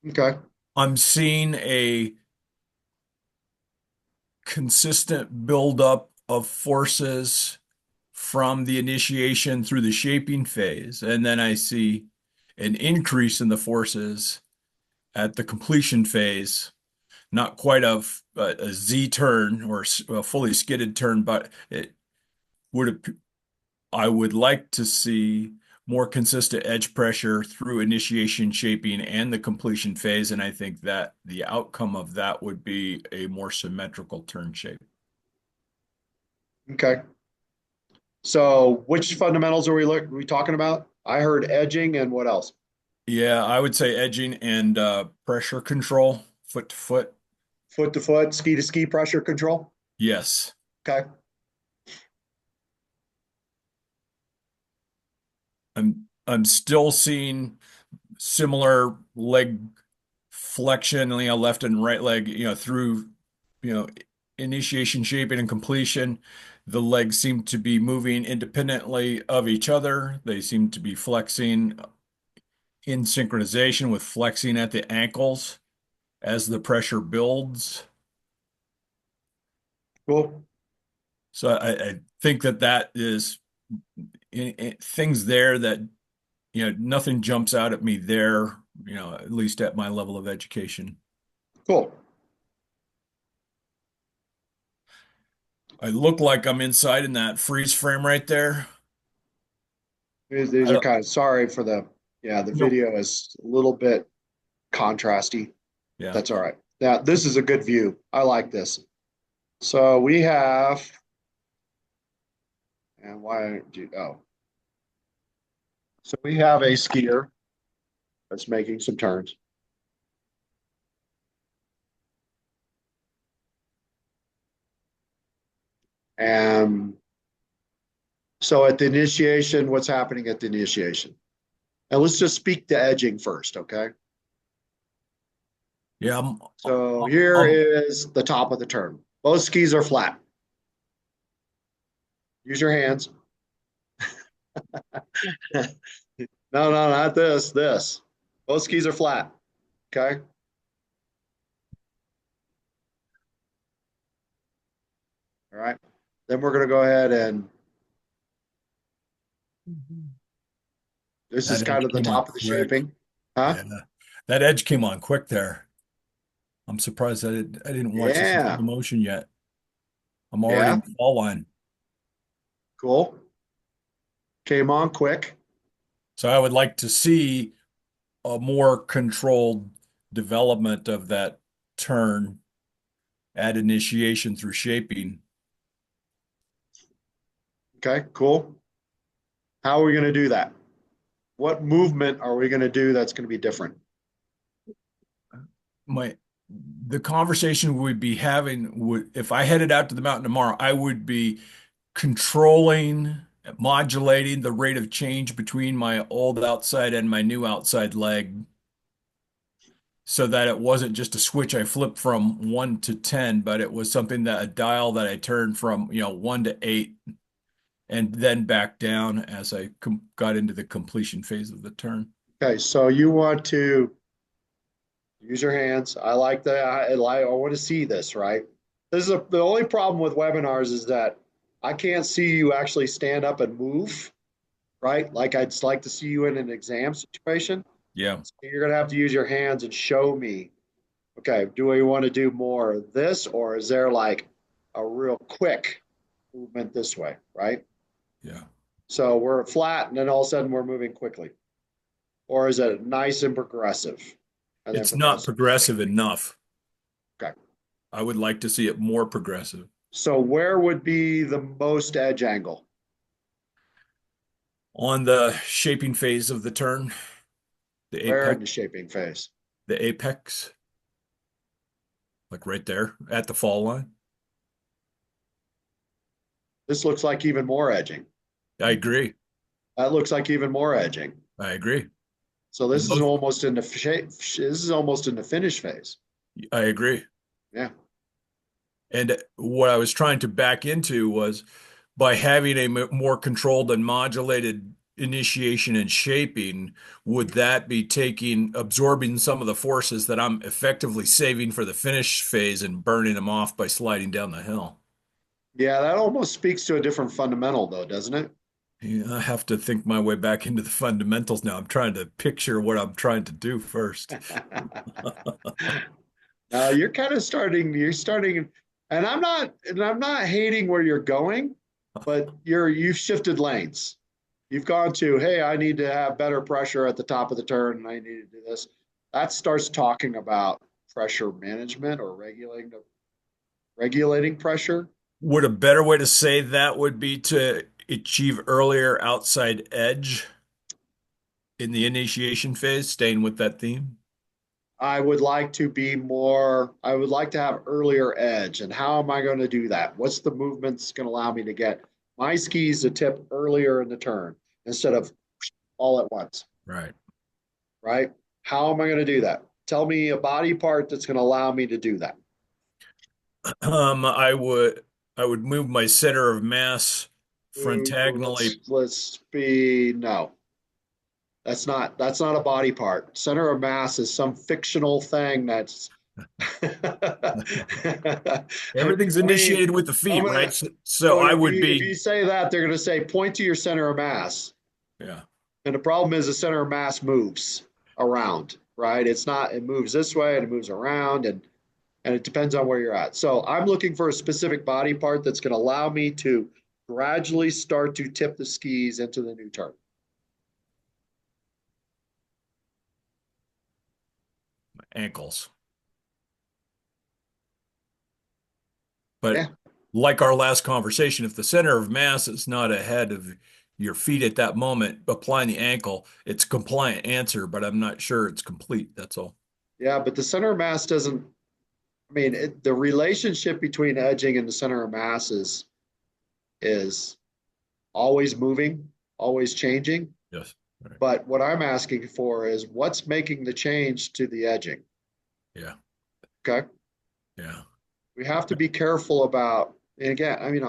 Okay. I'm seeing a consistent buildup of forces from the initiation through the shaping phase. And then I see an increase in the forces at the completion phase, not quite a Z turn or a fully skidded turn, but it would I would like to see more consistent edge pressure through initiation, shaping, and the completion phase. And I think that the outcome of that would be a more symmetrical turn shape. Okay. So which fundamentals are we talking about? I heard edging and what else? Yeah, I would say edging and pressure control, foot to foot. Foot to foot, ski to ski pressure control. Yes. Okay. I'm still seeing similar leg flexion, left and right leg, through, you know, initiation, shaping, and completion. The legs seem to be moving independently of each other. They seem to be flexing in synchronization with flexing at the ankles as the pressure builds. Cool. So I think that is things there that, nothing jumps out at me there, at least at my level of education. Cool. I look like I'm inside in that freeze frame right there. These I are don't, kind of sorry for the no, video is a little bit contrasty. yeah. That's all right. Now, this is a good view. I like this. So we have, and why do, oh, so we have a skier that's making some turns. And so at the initiation, what's happening at the initiation? And let's just speak to edging first, okay? Yeah, So here is the top of the turn. Both skis are flat. Use your hands. No, no, not this, this. Both skis are flat, okay? All right. Then we're going to go ahead and this is that kind edge of the came on top of the quick. shaping. Huh? Yeah, that edge came on quick there. I'm surprised I didn't watch this in Yeah. slow motion yet. I'm already in Yeah. the fall line. Cool. Came on quick. So I would like to see a more controlled development of that turn at initiation through shaping. Okay. Cool. How are we going to do that? What movement are we going to do that's going to be different? My the conversation we'd be having would if I headed out to the mountain tomorrow, I would be controlling, modulating the rate of change between my old outside and my new outside leg so that it wasn't just a switch I flipped from 1 to 10, but it was something that a dial that I turned from, 1 to 8 and then back down as I got into the completion phase of the turn. Okay. So you want to use your hands. I like that. I want to see this, right? The only problem with webinars is that I can't see you actually stand up and move, right? Like I'd like to see you in an exam situation. Yeah. So you're going to have to use your hands and show me, okay, do we want to do more of this or is there like a real quick movement this way, right? Yeah. So we're flat and then all of a sudden we're moving quickly. Or is it nice and progressive? And then It's not progressive. progressive enough. Okay. I would like to see it more progressive. So where would be the most edge angle? On the shaping phase of the turn, the Where in apex, the shaping phase? the apex, like right there at the fall line. This looks like even more edging. I agree. That looks like even more edging. I agree. So And this is those, almost in the shape. This is almost in the finish phase. I agree. Yeah. And what I was trying to back into was by having a more controlled and modulated initiation and shaping, would that be absorbing some of the forces that I'm effectively saving for the finish phase and burning them off by sliding down the hill? Yeah, that almost speaks to a different fundamental though, doesn't it? Yeah, I have to think my way back into the fundamentals now. I'm trying to picture what I'm trying to do first. Now you're starting, and I'm not hating where you're going, but you've shifted lanes. You've gone to, hey, I need to have better pressure at the top of the turn, and I need to do this. That starts talking about pressure management or regulating pressure. Would a better way to say that would be to achieve earlier outside edge in the initiation phase, staying with that theme? I would like to be more, I would like to have earlier edge. And how am I going to do that? What's the movements going to allow me to get my skis to tip earlier in the turn instead of all at once, Right. right? How am I going to do that? Tell me a body part that's going to allow me to do that. I would move my center of mass Ooh, frontagionally. let's be no. That's not a body part. Center of mass is some fictional thing that's Everything's I mean, initiated with the I'm feet, right? gonna So so I would if be, you say that, they're gonna say point to your center of mass. yeah. And the problem is the center of mass moves around, right? It moves this way and it moves around and it depends on where you're at. So I'm looking for a specific body part that's gonna allow me to gradually start to tip the skis into the new turn. ankles. But Yeah. like our last conversation, if the center of mass is not ahead of your feet at that moment, applying the ankle, it's a compliant answer, but I'm not sure it's complete. That's all. Yeah, but the center of mass doesn't, I mean, the relationship between edging and the center of mass is always moving, always changing. Yes. Right. But what I'm asking for is what's making the change to the edging? Yeah. Okay. Yeah. We have to be careful about, and again, I mean,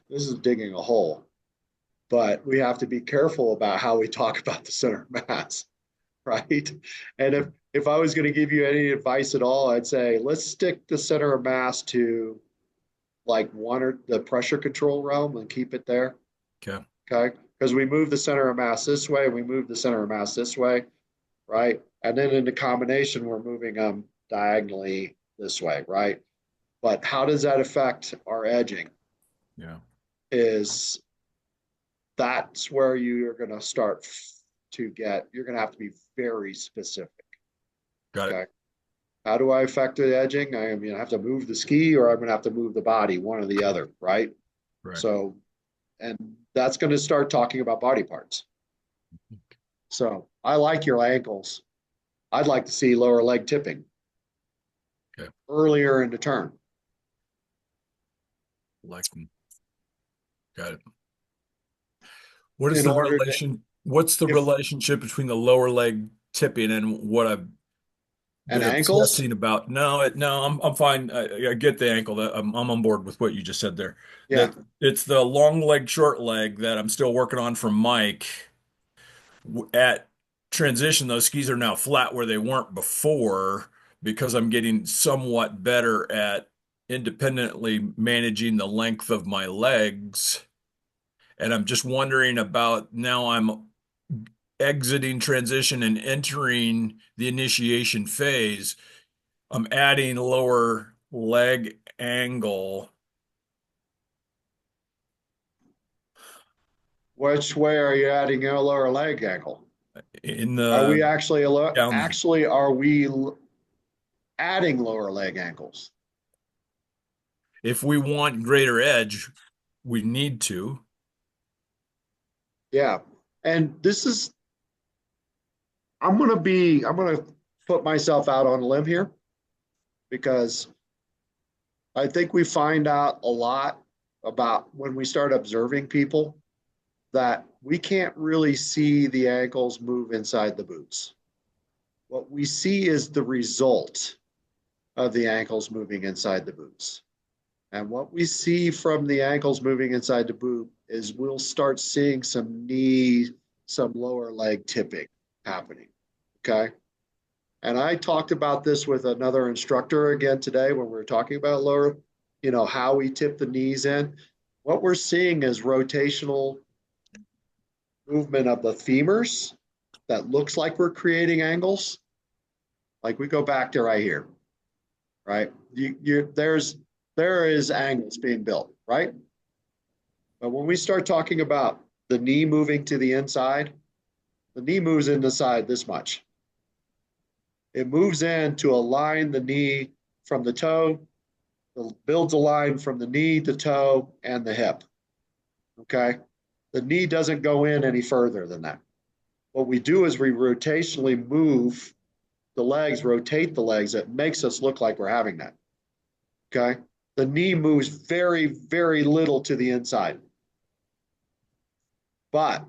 this is digging a hole, but we have to be careful about how we talk about the center of mass, right? And if I was going to give you any advice at all, I'd say let's stick the center of mass to like one or the pressure control realm and keep it there. Okay. Okay. Because we move the center of mass this way, we move the center of mass this way, right? And then in the combination, we're moving them diagonally this way, right? But how does that affect our edging? Yeah. Is that's where you're going to start to get, you're going to have to be very specific. Got Okay. it. How do I affect the edging? I mean, I have to move the ski or I'm going to have to move the body, one or the other, right? Right. So, and that's going to start talking about body parts. So I like your ankles. I'd like to see lower leg tipping Okay. earlier in the turn. Like them. Got it. What is In the order to, relation? What's the if relationship between the lower leg tipping and what I've and been ankles, obsessing about? No, I'm fine. I get the ankle. That I'm on board with what you just said there. yeah. That it's the long leg, short leg that I'm still working on from Mike. At transition, those skis are now flat where they weren't before because I'm getting somewhat better at independently managing the length of my legs. And I'm just wondering about now I'm exiting transition and entering the initiation phase. I'm adding lower leg angle. Which way are you adding your lower leg ankle? In Are we the actually down. actually are we adding lower leg ankles? If we want greater edge, we need to. Yeah. And this is I'm gonna put myself out on a limb here because I think we find out a lot about when we start observing people that we can't really see the ankles move inside the boots. What we see is the result of the ankles moving inside the boots. And what we see from the ankles moving inside the boot is we'll start seeing some knee, some lower leg tipping happening. Okay. And I talked about this with another instructor again today when we were talking about lower, how we tip the knees in. What we're seeing is rotational movement of the femurs that looks like we're creating angles. Like we go back to right here, right? There is angles being built, right? But when we start talking about the knee moving to the inside, the knee moves in the side this much. It moves in to align the knee from the toe, builds a line from the knee, the toe, and the hip. Okay? The knee doesn't go in any further than that. What we do is we rotationally move the legs, rotate the legs. It makes us look like we're having that. Okay? The knee moves very, very little to the inside. But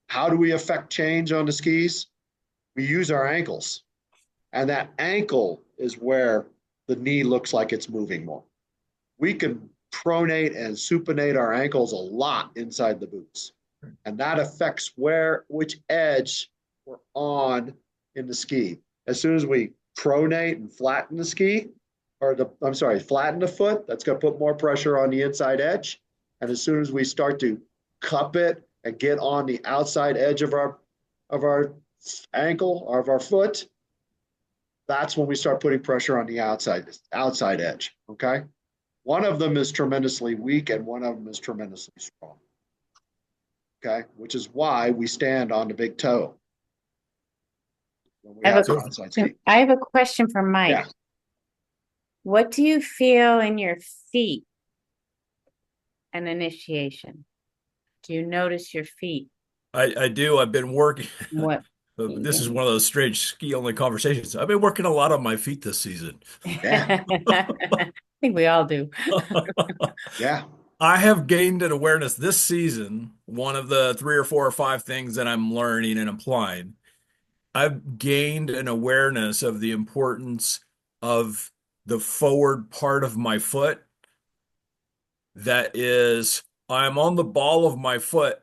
how do we affect change on the skis? We use our ankles. And that ankle is where the knee looks like it's moving more. We can pronate and supinate our ankles a lot inside the boots. And that affects which edge we're on in the ski. As soon as we pronate and flatten the ski, flatten the foot, that's going to put more pressure on the inside edge. And as soon as we start to cup it and get on the outside edge of our ankle or of our foot, that's when we start putting pressure on the outside edge. Okay. One of them is tremendously weak and one of them is tremendously strong. Okay. Which is why we stand on the big toe. when we I have have a the outside question. ski. I have a question for Mike. Yeah. What do you feel in your feet an initiation? Do you notice your feet? I do. I've been working. What? This is one of those strange ski only conversations. I've been working a lot on my feet this season. Yeah. I think we all do. Yeah. I have gained an awareness this season. One of the 3 or 4 or 5 things that I'm learning and applying, I've gained an awareness of the importance of the forward part of my foot. That is, I'm on the ball of my foot.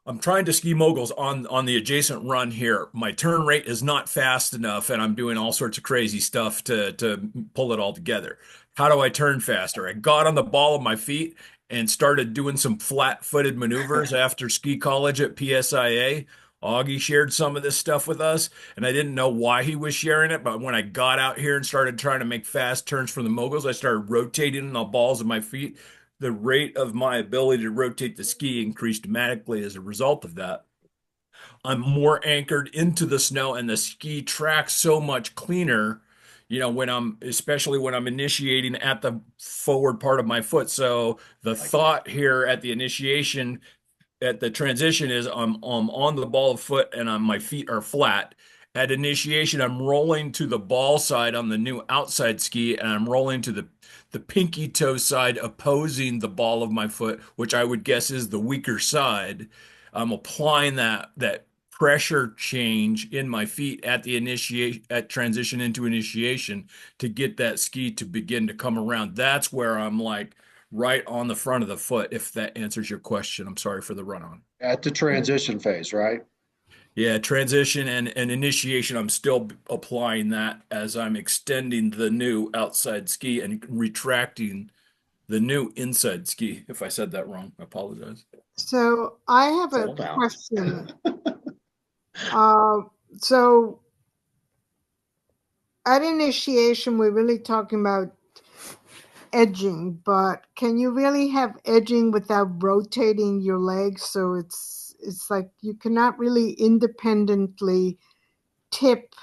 I'm trying to ski moguls on the adjacent run here. My turn rate is not fast enough, and I'm doing all sorts of crazy stuff to pull it all together. How do I turn faster? I got on the ball of my feet and started doing some flat-footed maneuvers after ski college at PSIA. Augie shared some of this stuff with us, and I didn't know why he was sharing it, but when I got out here and started trying to make fast turns from the moguls, I started rotating the balls of my feet. The rate of my ability to rotate the ski increased dramatically as a result of that. I'm more anchored into the snow and the ski tracks so much cleaner, especially when I'm initiating at the forward part of my foot. So the thought here at the initiation at the transition is I'm on the ball of foot and my feet are flat. At initiation, I'm rolling to the ball side on the new outside ski, and I'm rolling to the pinky toe side opposing the ball of my foot, which I would guess is the weaker side. I'm applying that pressure change in my feet at the initiation at transition into initiation to get that ski to begin to come around. That's where I'm like right on the front of the foot, if that answers your question. I'm sorry for the run on. At the transition phase, right? Yeah, transition and initiation, I'm still applying that as I'm extending the new outside ski and retracting the new inside ski. If I said that wrong, I apologize. So I have a Settle down. question. Uh, so at initiation, we're really talking about edging, but can you really have edging without rotating your legs? So it's like you cannot really independently tip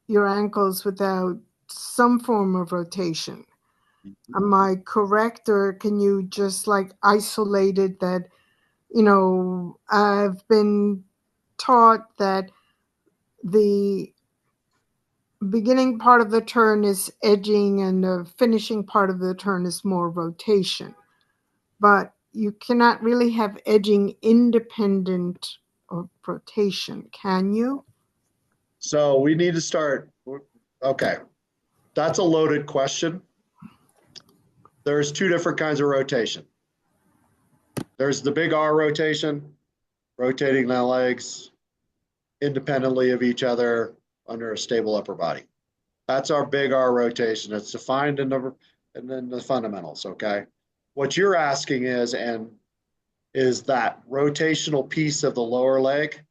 your ankles without some form of rotation. Am I correct, or can you just like isolate it that, I've been taught that the beginning part of the turn is edging and the finishing part of the turn is more rotation. But you cannot really have edging independent of rotation, can you? So we need to start. Okay. That's a loaded question. There's 2 different kinds of rotation. There's the big R rotation, rotating the legs independently of each other under a stable upper body. That's our big R rotation. It's defined in the fundamentals, okay? What you're asking is that rotational piece of the lower leg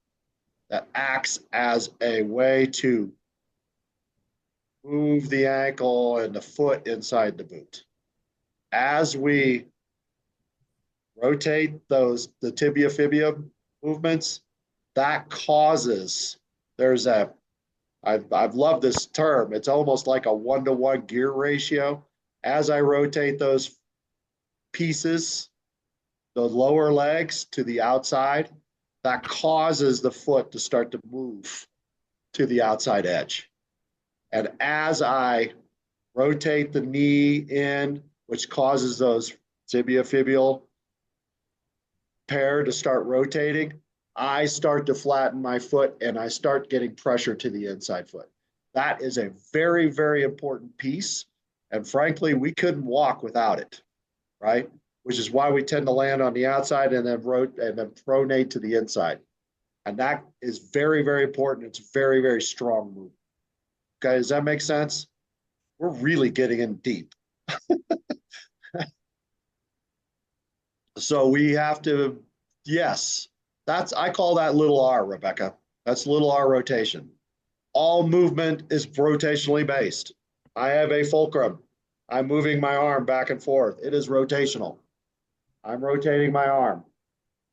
that acts as a way to move the ankle and the foot inside the boot. As we rotate the tibia fibia movements, that causes, I've loved this term. It's almost like a 1-to-1 gear ratio. As I rotate those pieces, the lower legs to the outside, that causes the foot to start to move to the outside edge. And as I rotate the knee in, which causes those tibia-fibial pair to start rotating, I start to flatten my foot and I start getting pressure to the inside foot. That is a very, very important piece. And frankly, we couldn't walk without it, right? Which is why we tend to land on the outside and then pronate to the inside. And that is very, very important. It's a very, very strong move. Okay, does that make sense? We're really getting in deep. So we have to, yes, I call that little R, Rebecca. That's little R rotation. All movement is rotationally based. I have a fulcrum. I'm moving my arm back and forth. It is rotational. I'm rotating my arm.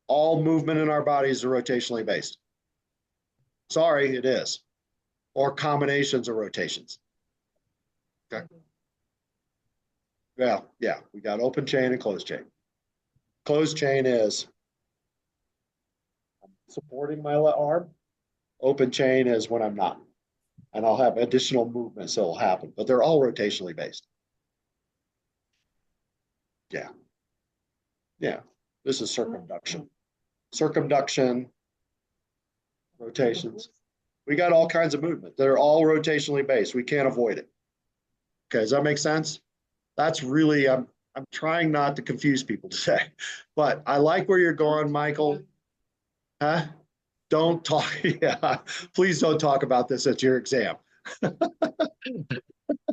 All movement in our bodies are rotationally based. Sorry, it is. Or combinations of rotations. Okay. Yeah, we got open chain and closed chain. Closed chain is supporting my arm. Open chain is when I'm not. And I'll have additional movements that will happen, but they're all rotationally based. Yeah. Yeah. This is circumduction. Circumduction, rotations. We got all kinds of movement. They're all rotationally based. We can't avoid it. Okay, does that make sense? That's really, I'm trying not to confuse people today, but I like where you're going, Michael. Huh? Don't talk. Yeah, please don't talk about this at your exam.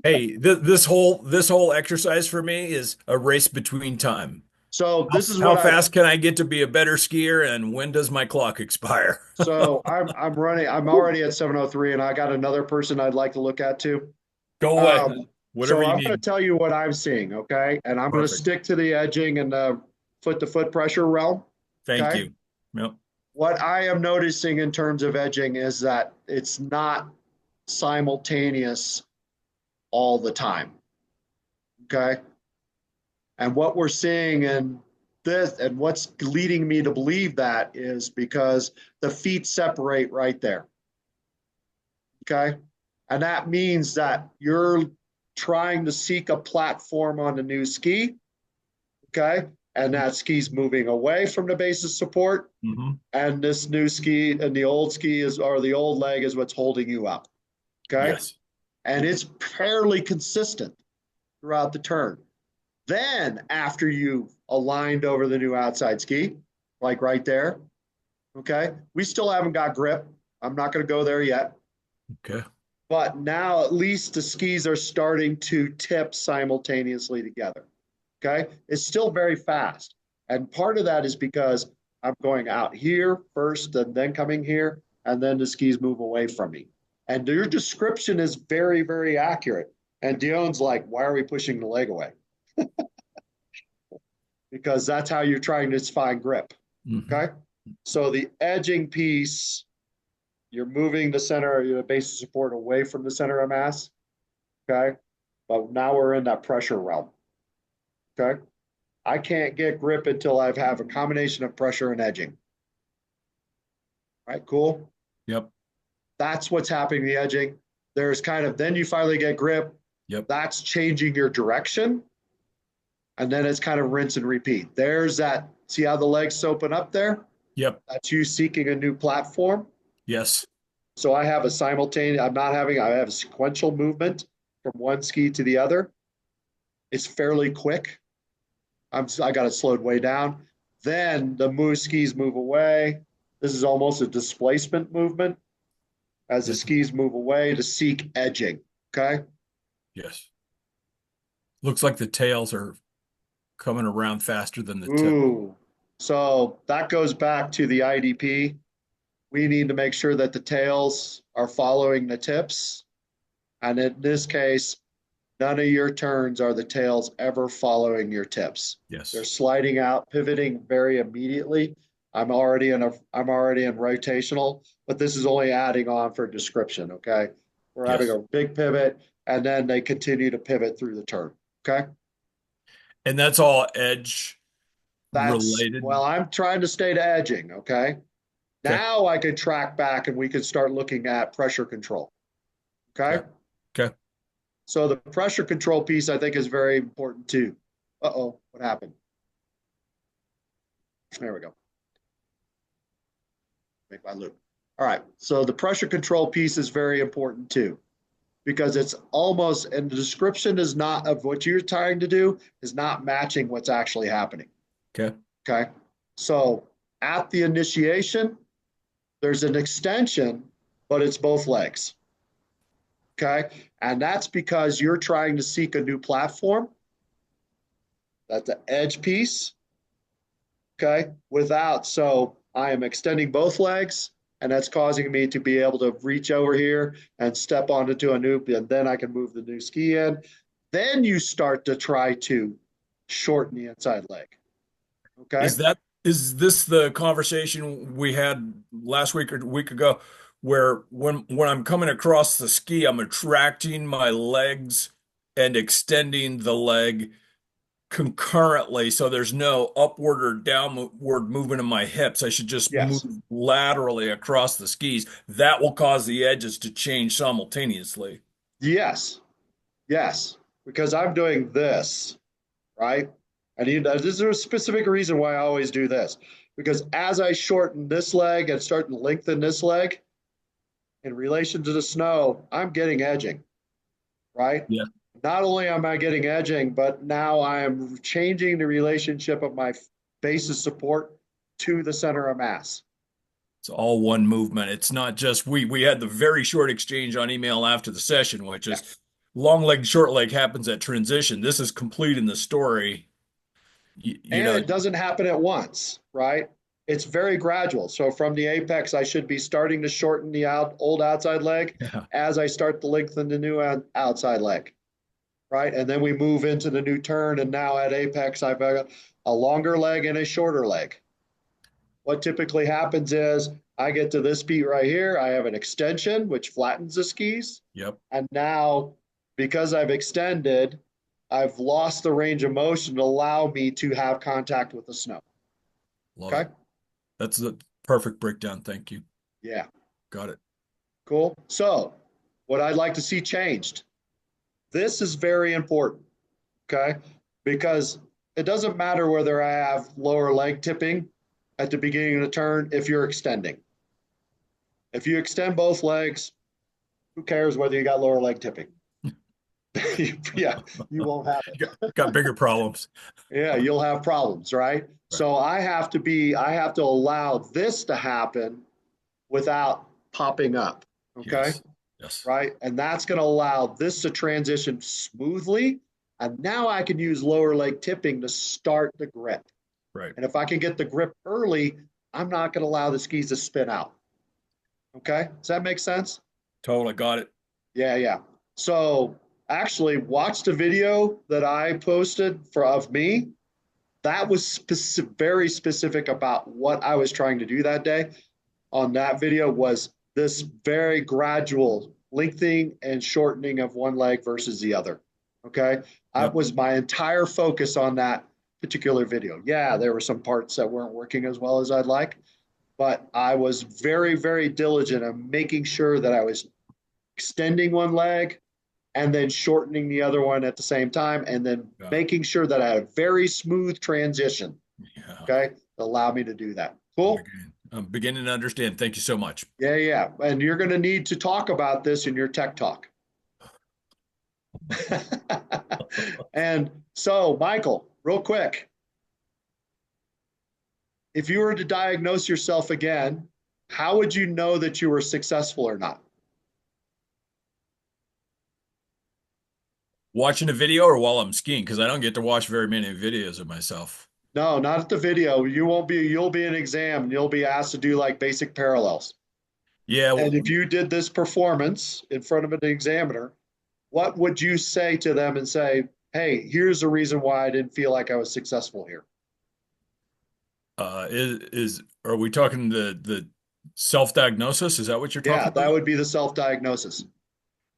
Hey, this whole exercise for me is a race between time. So How, this is how what I. fast can I get to be a better skier, and when does my clock expire? So I'm running. I'm already at 7:03, and I got another person I'd like to look at too. Go away. Whatever So you I'm going to need. tell you what I'm seeing, okay? And I'm going to Perfect. stick to the edging and the foot-to-foot pressure realm. Thank Okay. you. Yep. What I am noticing in terms of edging is that it's not simultaneous all the time. Okay. And what we're seeing in this, and what's leading me to believe that is because the feet separate right there. Okay. And that means that you're trying to seek a platform on a new ski. Okay. And that ski's moving away from the base of support. Mm-hmm. And this new ski and the old ski is, or the old leg is what's holding you up. Okay. Yes. And it's fairly consistent throughout the turn. Then, after you've aligned over the new outside ski, like right there, okay, we still haven't got grip. I'm not going to go there yet. Okay. But now at least the skis are starting to tip simultaneously together. Okay. It's still very fast. And part of that is because I'm going out here first and then coming here, and then the skis move away from me. And your description is very, very accurate. And Dion's like, why are we pushing the leg away? Because that's how you're trying to find grip. Mm-hmm. Okay. So the edging piece, you're moving the center, your base of support away from the center of mass. Okay. But now we're in that pressure realm. Okay. I can't get grip until I have a combination of pressure and edging. All right. Cool. Yep. That's what's happening in the edging. There's kind of, then you finally get grip. Yep. That's changing your direction. And then it's kind of rinse and repeat. There's that. See how the legs open up there? Yep. That's you seeking a new platform. Yes. So I have a simultaneous, I have a sequential movement from one ski to the other. It's fairly quick. I got it slowed way down. Then the skis move away. This is almost a displacement movement as the skis move away to seek edging. Okay. Yes. Looks like the tails are coming around faster than the tip. Ooh. So that goes back to the IDP. We need to make sure that the tails are following the tips. And in this case, none of your turns are the tails ever following your tips. Yes. They're sliding out, pivoting very immediately. I'm already in rotational, but this is only adding on for description. Okay. We're having a big pivot, and then they continue to pivot through the turn. Okay. And that's all edge related. Well, I'm trying to stay to edging. Okay. Now I could track back and we could start looking at pressure control. Okay. Okay. So the pressure control piece I think is very important too. Uh-oh, what happened? There we go. Make my loop. All right. So the pressure control piece is very important too, because it's almost, and the description is not of what you're trying to do is not matching what's actually happening. Okay. Okay. So at the initiation, there's an extension, but it's both legs. Okay. And that's because you're trying to seek a new platform. That's the edge piece. Okay. So I am extending both legs, and that's causing me to be able to reach over here and step onto a new, and then I can move the new ski in. Then you start to try to shorten the inside leg. Okay. Is this the conversation we had last week or a week ago where when I'm coming across the ski, I'm attracting my legs and extending the leg concurrently, so there's no upward or downward movement of my hips. I should just move Yes. laterally across the skis. That will cause the edges to change simultaneously. Yes. Yes. Because I'm doing this, right? And this is a specific reason why I always do this. Because as I shorten this leg and start to lengthen this leg in relation to the snow, I'm getting edging, right? Yeah. Not only am I getting edging, but now I'm changing the relationship of my base of support to the center of mass. It's all one movement. It's not just we had the very short exchange on email after the session, which Yeah. is long leg, short leg happens at transition. This is complete in the story. You And know, it doesn't happen at once, right? It's very gradual. So from the apex, I should be starting to shorten the old outside leg yeah, as I start to lengthen the new outside leg, right? And then we move into the new turn. And now at apex, I've got a longer leg and a shorter leg. What typically happens is I get to this beat right here. I have an extension, which flattens the skis. yep, And now, because I've extended, I've lost the range of motion to allow me to have contact with the snow. love Okay. it. That's the perfect breakdown. Thank you. Yeah. Got it. Cool. So, what I'd like to see changed. This is very important. Okay. Because it doesn't matter whether I have lower leg tipping at the beginning of the turn if you're extending. If you extend both legs, who cares whether you got lower leg tipping? Yeah, you won't have it. Got bigger problems. Yeah, you'll have problems, right? So I have to allow this to happen without popping up. Okay. Yes. Yes. Right. And that's going to allow this to transition smoothly. And now I can use lower leg tipping to start the grip. Right. And if I can get the grip early, I'm not going to allow the skis to spin out. Okay. Does that make sense? Totally got it. Yeah. Yeah. So actually watch the video that I posted of me. That was very specific about what I was trying to do that day. On that video was this very gradual lengthening and shortening of one leg versus the other. Okay. That Yep. was my entire focus on that particular video. Yeah, there were some parts that weren't working as well as I'd like, but I was very, very diligent in making sure that I was extending one leg and then shortening the other one at the same time, and then making sure that I had a very smooth transition. Yeah. Okay. Allow me to do that. Cool. I'm beginning to understand. Thank you so much. Yeah, yeah. And you're going to need to talk about this in your tech talk. And so, Michael, real quick, if you were to diagnose yourself again, how would you know that you were successful or not? Watching a video or while I'm skiing? Because I don't get to watch very many videos of myself. No, not at the video. You'll be in exam and you'll be asked to do like basic parallels. Yeah. And if you did this performance in front of an examiner, what would you say to them and say, hey, here's the reason why I didn't feel like I was successful here? Are we talking the self-diagnosis? Is that what you're talking Yeah, about? that would be the self-diagnosis.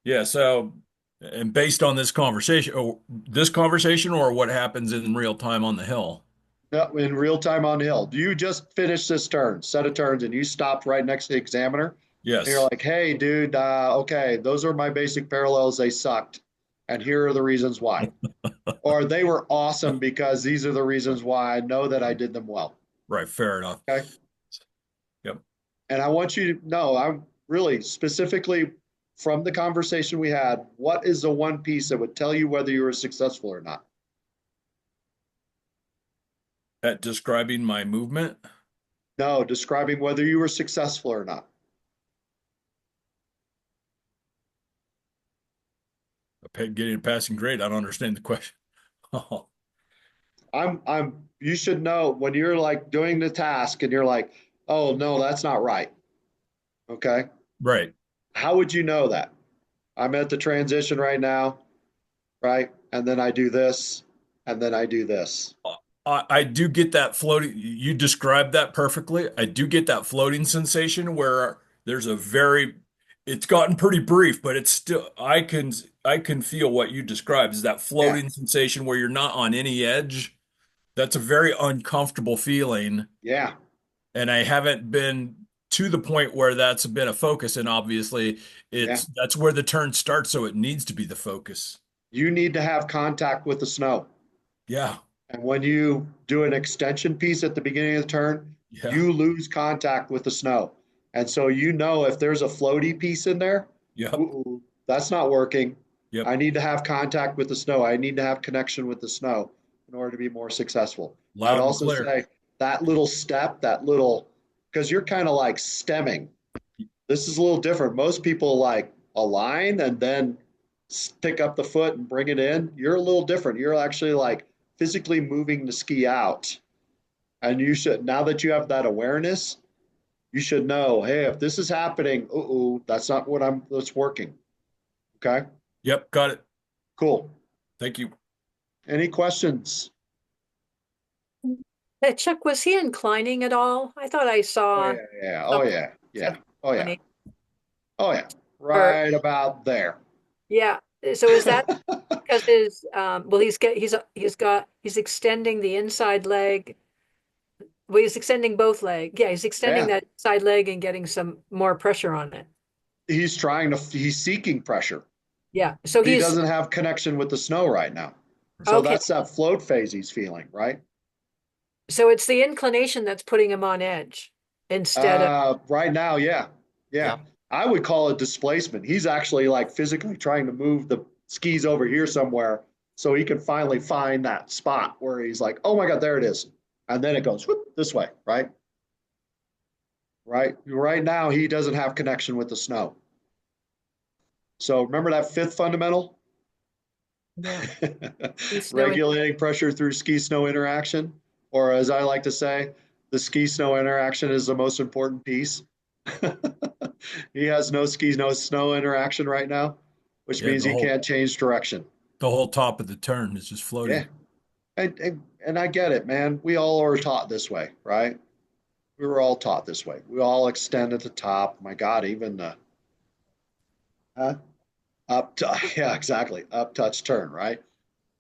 Yeah. So, and based on this conversation, or what happens in real time on the hill? No, in real time on the hill. Do you just finish this turn, set of turns, and you stopped right next to the examiner? Yes. And you're like, hey, dude, okay, those are my basic parallels. They sucked. And here are the reasons why. Or they were awesome because these are the reasons why I know that I did them well. Right. Fair enough. Okay. Yep. And I want you to know, I'm really specifically from the conversation we had, what is the one piece that would tell you whether you were successful or not? At describing my movement? No, describing whether you were successful or not. Getting a passing grade. I don't understand the question. Oh, You should know when you're like doing the task and you're like, oh, no, that's not right. Okay. right. How would you know that? I'm at the transition right now, right? And then I do this, and then I do this. I do get that floating. You described that perfectly. I do get that floating sensation where there's a very, it's gotten pretty brief, but it's still, I can feel what you described is that Yeah, floating sensation where you're not on any edge. That's a very uncomfortable feeling. yeah, And I haven't been to the point where that's been a focus. And obviously yeah. that's where the turn starts. So it needs to be the focus. You need to have contact with the snow. Yeah. And when you do an extension piece at the beginning of the turn, Yeah. you lose contact with the snow. And so you know if there's a floaty piece in there, Yep. ooh, that's not working. Yep. I need to have contact with the snow. I need to have connection with the snow in order to be more successful. I'd Loud and also clear. say that little step, that little, because you're kind of like stemming. This is a little different. Most people like align and then pick up the foot and bring it in. You're a little different. You're actually like physically moving the ski out. And you should, now that you have that awareness, you should know, hey, if this is happening, that's not that's working. Okay, Yep. Got it. cool. Thank you. Any questions? Chuck, was he inclining at all? I thought I Oh, saw yeah, yeah. Oh, something. yeah, yeah. Oh, yeah. Inclining. Oh, yeah. Or Right about there. yeah. So is that because his well he's extending the inside leg. Well, he's extending both legs. Yeah, he's extending Yeah. that side leg and getting some more pressure on it. He's seeking pressure. Yeah. So He he's doesn't have connection with the snow right now. So okay. that's that float phase he's feeling, right? So it's the inclination that's putting him on edge instead of Right now, yeah. Yeah. Yeah. I would call it displacement. He's actually like physically trying to move the skis over here somewhere so he can finally find that spot where he's like, oh my God, there it is. And then it goes whoop, this way, right? Right now, he doesn't have connection with the snow. So remember that fifth fundamental? yeah. Regulating pressure through ski snow interaction, or as I like to say, the ski snow interaction is the most important piece. He has no ski no snow interaction right now, which Yeah. means he can't change direction. The whole top of the turn is just Yeah, floating. and I get it, man. We all are taught this way, right? We were all taught this way. We all extend at the top. My God, even the up to, yeah, exactly, up touch turn, right?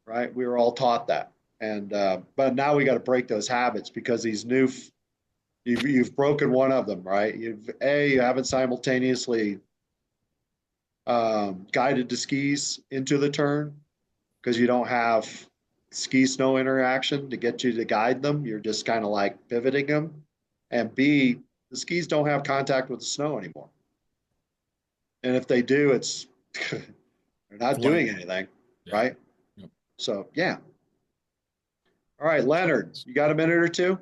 Right. We were all taught that, and but now we got to break those habits because these new you've broken one of them, right? You haven't simultaneously guided the skis into the turn because you don't have ski snow interaction to get you to guide them. You're just kind of like pivoting them. And B, the skis don't have contact with the snow anymore. And if they do, it's they're not doing anything, Yeah. right? Yep. So yeah. All right, Leonard, you got a minute or two?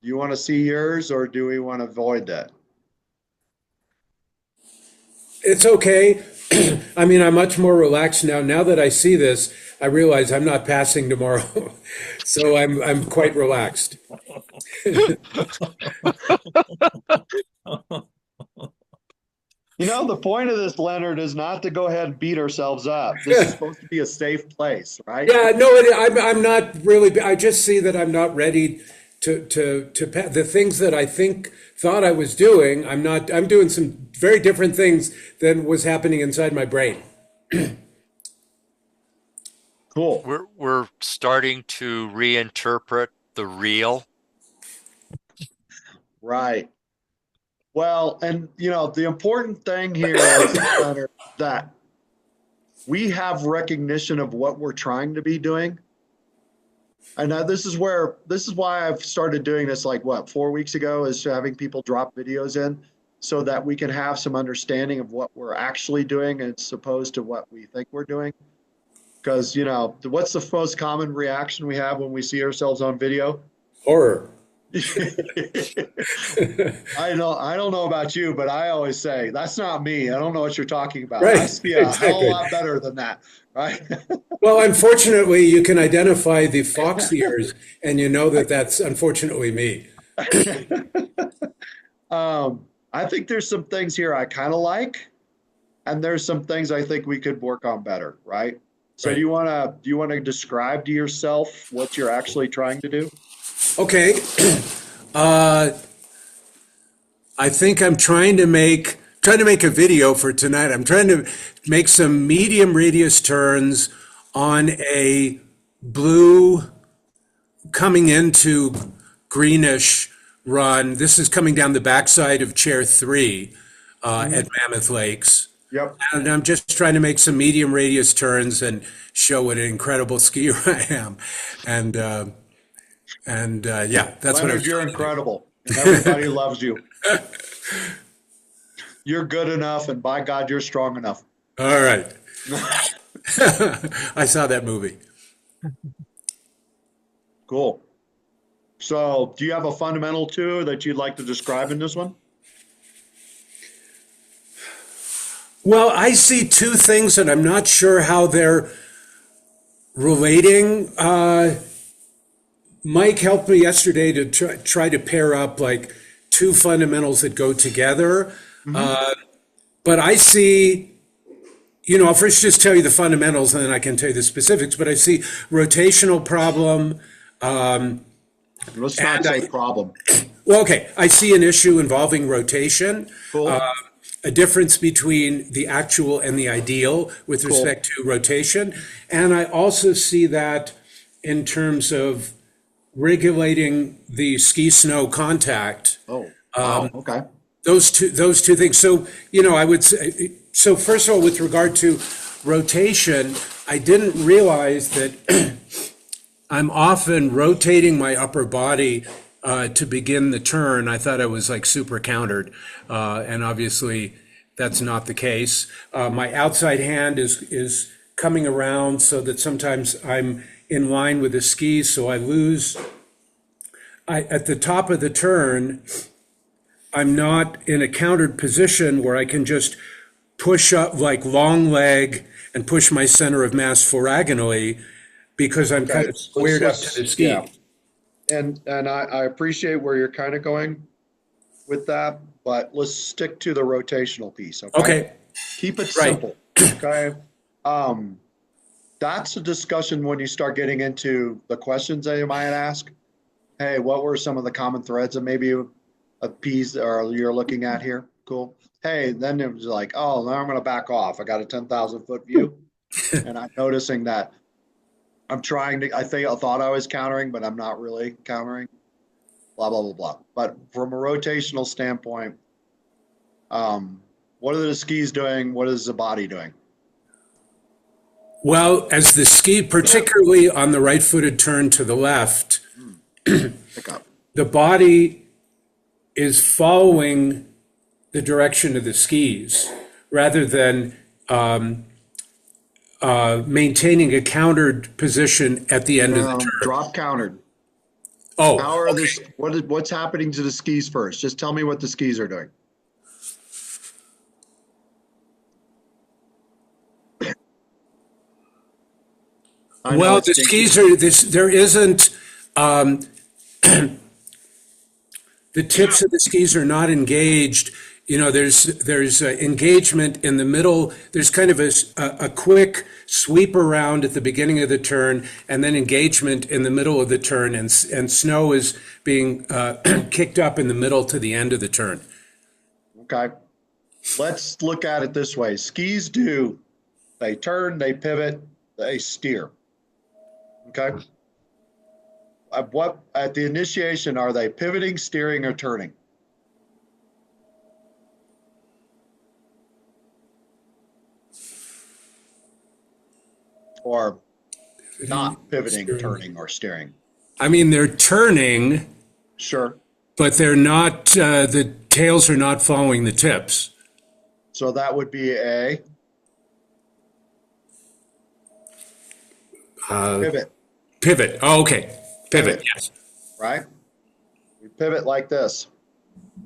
Do you want to see yours or do we want to avoid that? It's okay. I mean, I'm much more relaxed now. Now that I see this, I realize I'm not passing tomorrow. So I'm quite relaxed. You know, the point of this, Leonard, is not to go ahead and beat ourselves up. This is supposed to be a safe place, right? Yeah, no, I'm not really. I just see that I'm not ready to the things that I thought I was doing. I'm not. I'm doing some very different things than was happening inside my brain. Cool. We're starting to reinterpret the real. Right. Well, and you know, the important thing here is Leonard, that we have recognition of what we're trying to be doing. And this is why I've started doing this like what, 4 weeks ago, is having people drop videos in so that we can have some understanding of what we're actually doing as opposed to what we think we're doing. Because, you know, what's the most common reaction we have when we see ourselves on video? Horror. I don't know about you, but I always say, that's not me. I don't know what you're talking about. Right, I see a hell exactly. lot better than that, right? Well, unfortunately, you can identify the fox ears, and you know that that's unfortunately me. I think there's some things here I kind of like, and there's some things I think we could work on better, right? So Right. do you want to describe to yourself what you're actually trying to do? Okay. I think I'm trying to make a video for tonight. I'm trying to make some medium radius turns on a blue coming into greenish run. This is coming down the backside of Chair 3 at Mammoth Lakes. Yep. And I'm just trying to make some medium radius turns and show what an incredible skier I am. Yeah, that's what I'm Leonard, you're trying to do. incredible. And everybody loves you. You're good enough, and by God, you're strong enough. All right. I saw that movie. Cool. So, do you have a fundamental too that you'd like to describe in this one? Well, I see two things, and I'm not sure how they're relating. Mike helped me yesterday to try to pair up like two fundamentals that go together. But I see, I'll first just tell you the fundamentals and then I can tell you the specifics. But I see rotational problem. Let's not say problem. Well, okay. I see an issue involving rotation. Cool. A difference between the actual and the ideal with respect to rotation. And I also see that in terms of regulating the ski snow contact. Oh, wow. Okay. Those two things. So, I would say, so first of all, with regard to rotation, I didn't realize that I'm often rotating my upper body to begin the turn. I thought I was like super countered, and obviously that's not the case. My outside hand is coming around so that sometimes I'm in line with the skis, so I lose. At the top of the turn, I'm not in a countered position where I can just push up like long leg and push my center of mass foragonally because I'm kind of squared up to the ski. Yeah. And I appreciate where you're kind of going with that, but let's stick to the rotational piece. Okay. Keep it Right. simple. Okay. That's a discussion when you start getting into the questions that you might ask. Hey, what were some of the common threads that maybe a piece or you're looking at here? Cool. Hey, then it was like, oh, now I'm going to back off. I got a 10,000 foot view. And I'm noticing that I'm trying to, I thought I was countering, but I'm not really countering, blah, blah, blah, blah. But from a rotational standpoint, what are the skis doing? What is the body doing? Well, as the ski, particularly on the right-footed turn to the left, Pick up. the body is following the direction of the skis rather than maintaining a countered position at the end of the turn. Drop countered. Oh, How are okay. this? What's happening to the skis first? Just tell me what the skis are doing. I know Well, it's the stinky. skis are this. There isn't. The tips of the skis are not engaged. There's engagement in the middle. There's kind of a quick sweep around at the beginning of the turn, and then engagement in the middle of the turn, and snow is being kicked up in the middle to the end of the turn. Okay. Let's look at it this way. Skis they turn, they pivot, they steer. Okay. At the initiation, are they pivoting, steering, or turning? Or not pivoting, Steering. turning, or steering? I mean, they're turning, Sure. but they're not. The tails are not following the tips. So that would be a pivot, Pivot. Oh, okay. Pivot. Pivot. Yes. right? We pivot like this,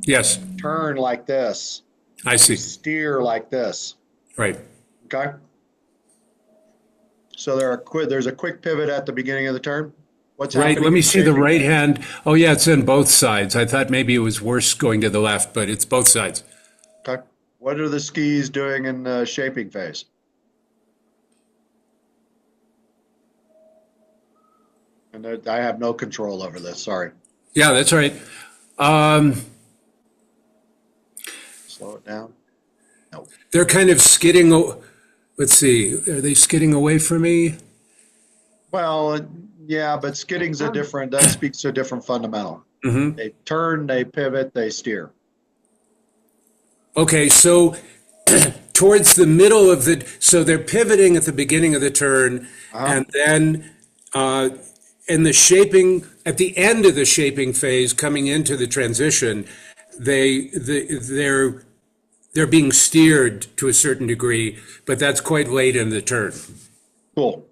Yes. turn like this, I see. steer like this. Right. Okay. So there's a quick pivot at the beginning of the turn. What's Right. happening? Let me in see the shaping? right hand. Oh, yeah, it's in both sides. I thought maybe it was worse going to the left, but it's both sides. Okay. What are the skis doing in the shaping phase? And I have no control over this. Sorry. Yeah, that's right. slow it down. No. They're kind of skidding. Let's see. Are they skidding away from me? Well, yeah, but skidding's a different, that speaks to a different fundamental. Mm-hmm. They turn, they pivot, they steer. Okay, so towards the middle of so they're pivoting at the beginning of the turn, and then in the shaping, at the end of the shaping phase, coming into the transition, they're being steered to a certain degree, but that's quite late in the turn. Cool.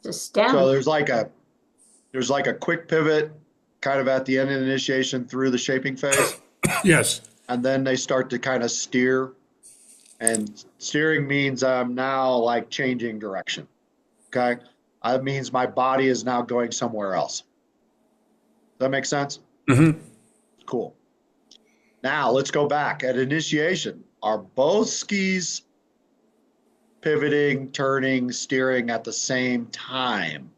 Just down. So there's like a quick pivot kind of at the end of the initiation through the shaping phase. Yes. And then they start to kind of steer. And steering means I'm now like changing direction. Okay. That means my body is now going somewhere else. Does that make sense? Mm-hmm. Cool. Now let's go back. At initiation, are both skis pivoting, turning, steering at the same time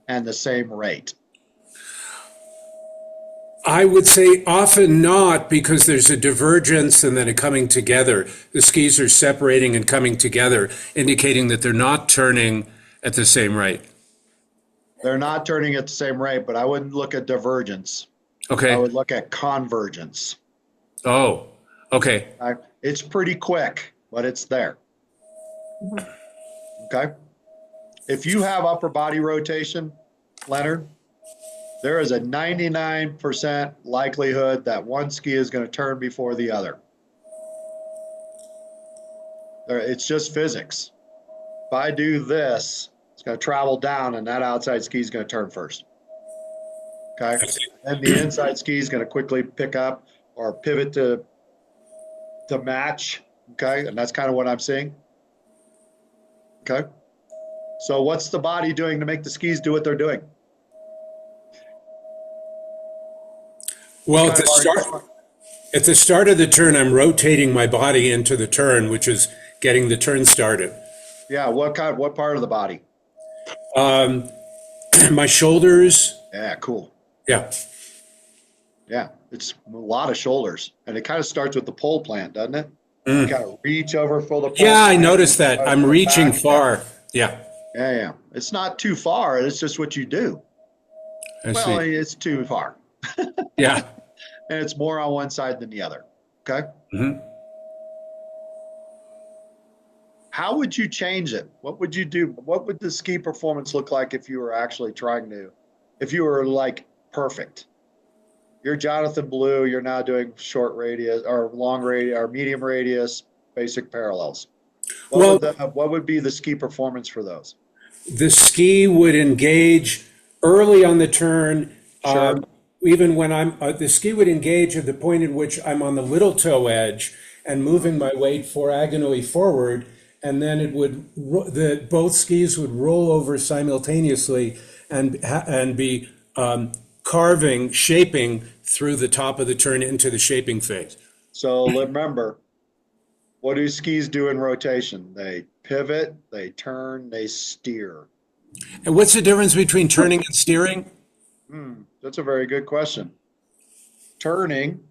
and the same rate? I would say often not, because there's a divergence and then a coming together. The skis are separating and coming together, indicating that they're not turning at the same rate. They're not turning at the same rate, but I wouldn't look at divergence. Okay. I would look at convergence. Oh, okay. It's pretty quick, but it's there. Okay. If you have upper body rotation, Leonard, there is a 99% likelihood that one ski is going to turn before the other. It's just physics. If I do this, it's going to travel down, and that outside ski is going to turn first. Okay. And the inside ski is going to quickly pick up or pivot to match. Okay. And that's kind of what I'm seeing. Okay. So what's the body doing to make the skis do what they're doing? Well, at the start of the turn, I'm rotating my body into the turn, which is getting the turn started. Yeah. What part of the body? My shoulders. Yeah. Cool. Yeah. Yeah. It's a lot of shoulders, and it kind of starts with the pole plant, doesn't it? You kind of reach over for the pole Yeah, I plant, noticed that. I'm reaching back. far. Yeah. Yeah. It's not too far. It's just what you do. I Well, see. it's too far. Yeah. And it's more on one side than the other. Okay. Mm-hmm. How would you change it? What would you do? What would the ski performance look like if you were actually if you were like perfect? You're Jonathan Blue, you're now doing short radius or long radius or medium radius, basic parallels. What would be the ski performance for those? The ski would engage early on the turn. Sure. Even when the ski would engage at the point in which I'm on the little toe edge and moving my weight diagonally forward, and then it would both skis would roll over simultaneously and be shaping through the top of the turn into the shaping phase. So remember, what do skis do in rotation? They pivot, they turn, they steer. And what's the difference between turning and steering? That's a very good question. Turning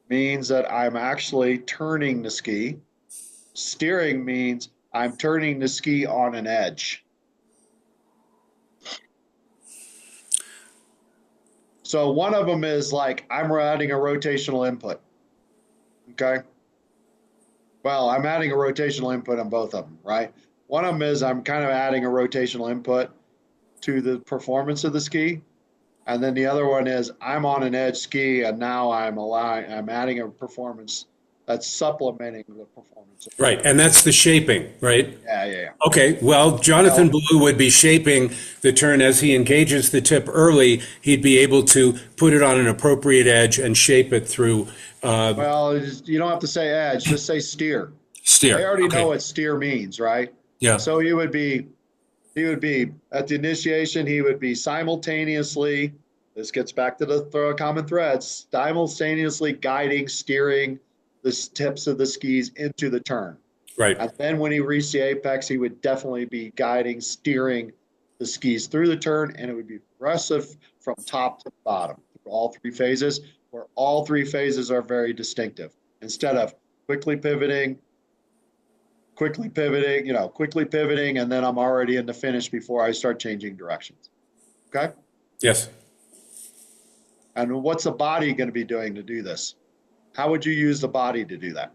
means that I'm actually turning the ski. Steering means I'm turning the ski on an edge. So one of them is like I'm adding a rotational input. Okay. Well, I'm adding a rotational input on both of them, right? One of them is I'm kind of adding a rotational input to the performance of the ski. And then the other one is I'm on an edge ski, and now I'm adding a performance that's supplementing the performance. Right, and that's the shaping, right? Yeah. Okay, well, Jonathan Blue would be shaping the turn as he engages the tip early. He'd be able to put it on an appropriate edge and shape it through. Well, you don't have to say edge, just say steer. Steer. They already Okay. know what steer means, right? Yeah. So he would be at the initiation, he would be simultaneously, this gets back to the common threads, simultaneously guiding, steering the tips of the skis into the turn. Right. And then when he reached the apex, he would definitely be guiding, steering the skis through the turn, and it would be progressive from top to bottom through all three phases, where all three phases are very distinctive. instead of quickly pivoting, quickly pivoting, and then I'm already in the finish before I start changing directions. Okay? Yes. And what's the body going to be doing to do this? How would you use the body to do that?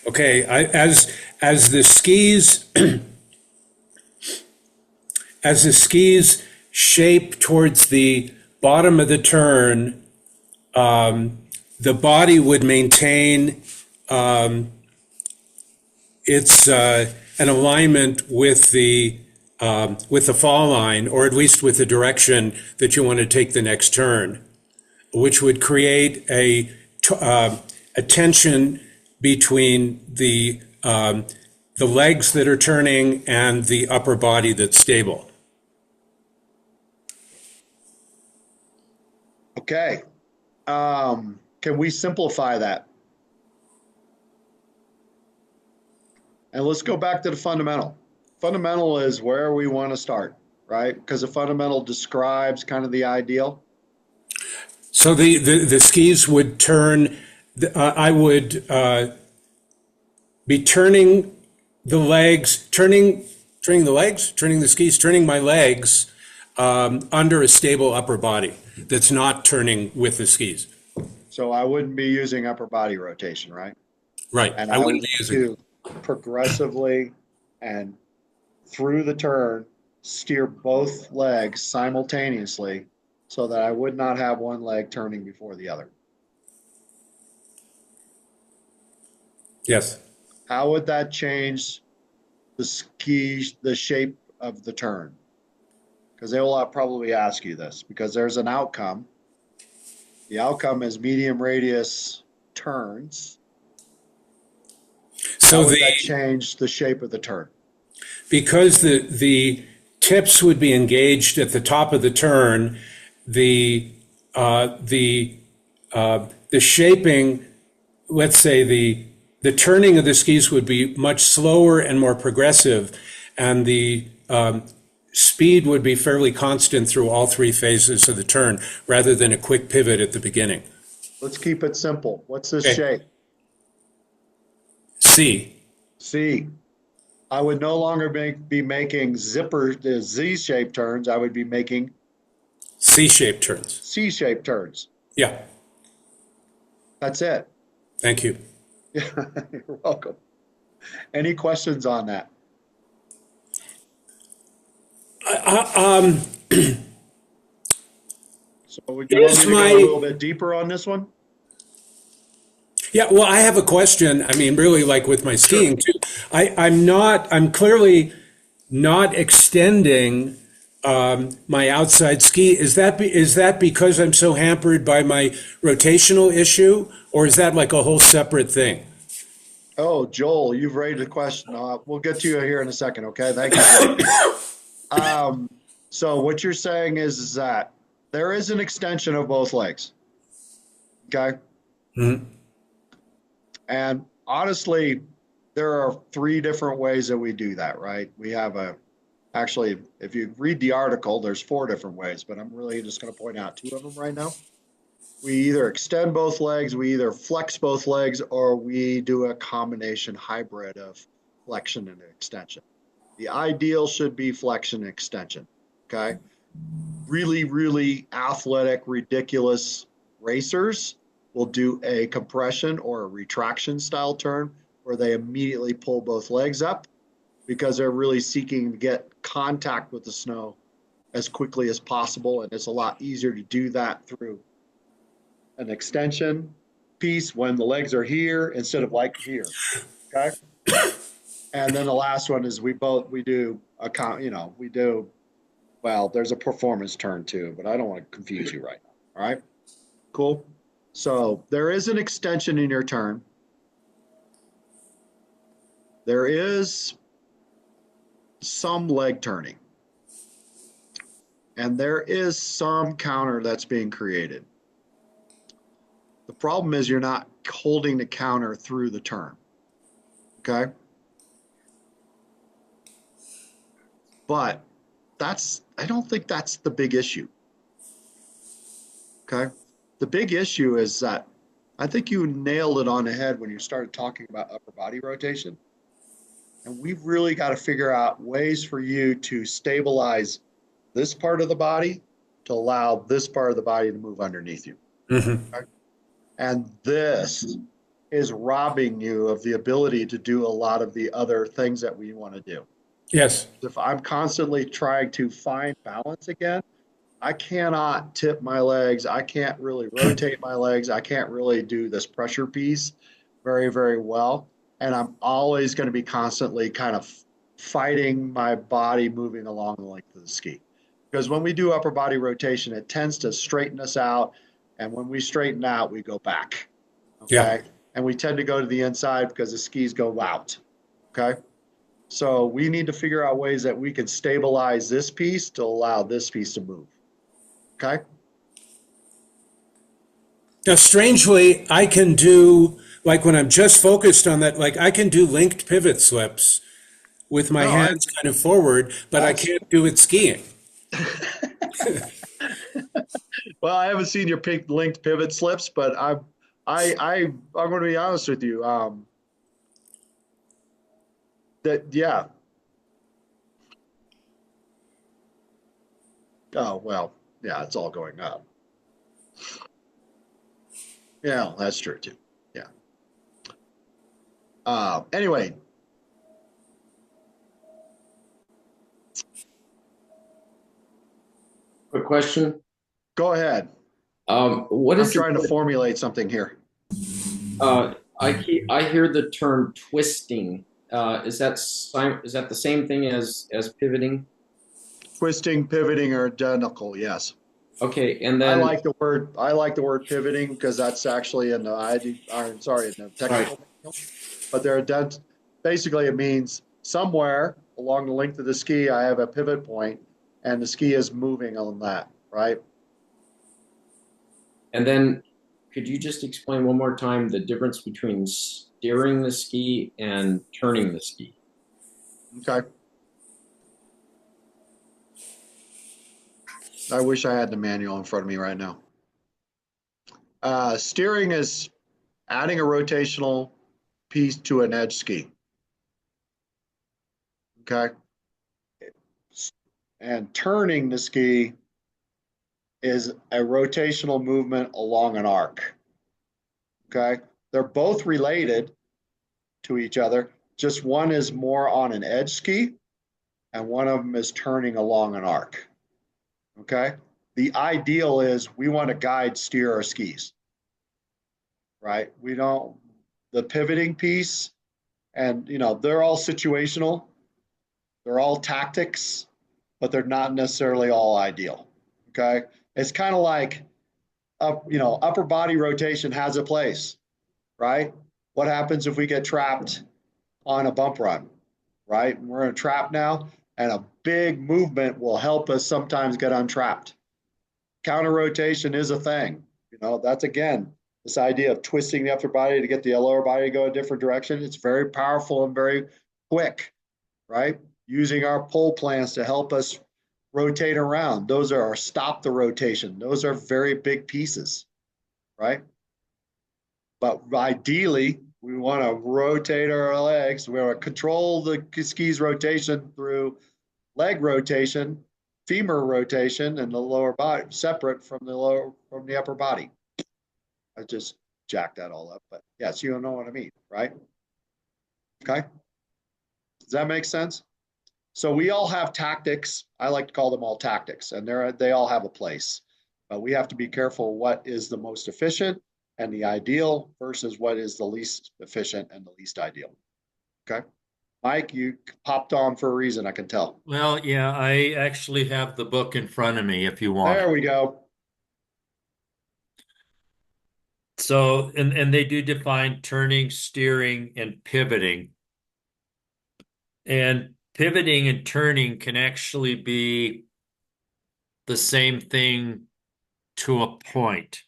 Okay. As the skis as the skis shape towards the bottom of the turn, the body would maintain its an alignment with the fall line, or at least with the direction that you want to take the next turn, which would create a tension between the legs that are turning and the upper body that's stable. Okay. Can we simplify that? And let's go back to the fundamental. Fundamental is where we want to start, right? Because the fundamental describes kind of the ideal. So the skis would turn. I would be turning the legs, turning the skis, turning my legs under a stable upper body that's not turning with the skis. So I wouldn't be using upper body rotation, right? Right. And I I would wouldn't be using it. to progressively and through the turn steer both legs simultaneously so that I would not have one leg turning before the other. Yes. How would that change the shape of the turn? Because they will probably ask you this because there's an outcome. The outcome is medium radius turns. So How would that change the shape of the turn? because the tips would be engaged at the top of the turn, the shaping, let's say the turning of the skis would be much slower and more progressive, and the speed would be fairly constant through all three phases of the turn, rather than a quick pivot at the beginning. Let's keep it simple. What's this Okay. shape? C. C. I would no longer be making Z-shaped turns. I would be making C-shaped turns. C-shaped turns. Yeah. That's it. Thank you. You're welcome. Any questions on that? So we can Is go a little bit deeper on this one. Yeah, well, I have a question. I mean, really, like with my skiing too. I'm clearly not extending my outside ski. Is that because I'm so hampered by my rotational issue, or is that like a whole separate thing? Oh, Joel, you've raised a question. We'll get to you here in a second, okay? Thank you. So what you're saying is that there is an extension of both legs, okay? Mm-hmm. And honestly, there are three different ways that we do that, right? We have actually, if you read the article, there's four different ways, but I'm really just going to point out two of them right now. We either extend both legs, we either flex both legs, or we do a combination hybrid of flexion and extension. The ideal should be flexion and extension, okay? Really, really athletic, ridiculous racers will do a compression or a retraction style turn where they immediately pull both legs up because they're really seeking to get contact with the snow as quickly as possible. And it's a lot easier to do that through an extension piece when the legs are here instead of like here. Okay. And then the last one is we do well, there's a performance turn too, but I don't want to confuse you right now. All right. Cool. So there is an extension in your turn. There is some leg turning. And there is some counter that's being created. The problem is you're not holding the counter through the turn. Okay. But I don't think that's the big issue. Okay. the big issue is that I think you nailed it on the head when you started talking about upper body rotation. And we've really got to figure out ways for you to stabilize this part of the body to allow this part of the body to move underneath you. Mm-hmm. Okay? And this is robbing you of the ability to do a lot of the other things that we want to do. Yes. If I'm constantly trying to find balance again, I cannot tip my legs. I can't really rotate my legs. I can't really do this pressure piece very, very well. And I'm always going to be constantly kind of fighting my body moving along the length of the ski. Because when we do upper body rotation, it tends to straighten us out. And when we straighten out, we go back. Yeah. Okay. And we tend to go to the inside because the skis go out. Okay. So we need to figure out ways that we can stabilize this piece to allow this piece to move. Okay. Now, strangely, I can do, like when I'm just focused on that, like I can do linked pivot slips with my No, hands kind of forward, but I that's can't do it skiing. well, I haven't seen your pink linked pivot slips, but I'm going to be honest with you. That yeah. Oh well, yeah, it's all going up. Yeah, that's true too. Yeah. Anyway, Quick question. go ahead. What I'm is trying to formulate something here. I hear the term twisting. Is that the same thing as pivoting? Twisting, pivoting are identical. Yes. Okay, and I then like the word. I like the word pivoting because that's actually in the ID. I'm sorry, in the technical. Manual. But they're basically it means somewhere along the length of the ski, I have a pivot point, and the ski is moving on that. Right. and then could you just explain one more time the difference between steering the ski and turning the ski? Okay. I wish I had the manual in front of me right now. Steering is adding a rotational piece to an edge ski. Okay. And turning the ski is a rotational movement along an arc. Okay. They're both related to each other. Just one is more on an edge ski and one of them is turning along an arc. Okay. The ideal is we want to guide steer our skis, right? We don't, the pivoting piece, and they're all situational, they're all tactics, but they're not necessarily all ideal. Okay. It's kind of like upper body rotation has a place, right? What happens if we get trapped on a bump run, right? We're in a trap now, and a big movement will help us sometimes get untrapped. Counter rotation is a thing. That's again this idea of twisting the upper body to get the lower body to go a different direction. It's very powerful and very quick, right? Using our pole plans to help us rotate around. Those are our stop the rotation. Those are very big pieces, right? But ideally, we want to rotate our legs. We want to control the ski's rotation through leg rotation, femur rotation, and the lower body separate from the upper body. I just jacked that all up, but yes, you know what I mean, right? Okay. Does that make sense? So we all have tactics. I like to call them all tactics, and they all have a place. But we have to be careful what is the most efficient and the ideal versus what is the least efficient and the least ideal. Okay. Mike, you popped on for a reason, I can tell. Well, yeah, I actually have the book in front of me if you want There it. we go. So, and they do define turning, steering, and pivoting. And pivoting and turning can actually be the same thing to a point.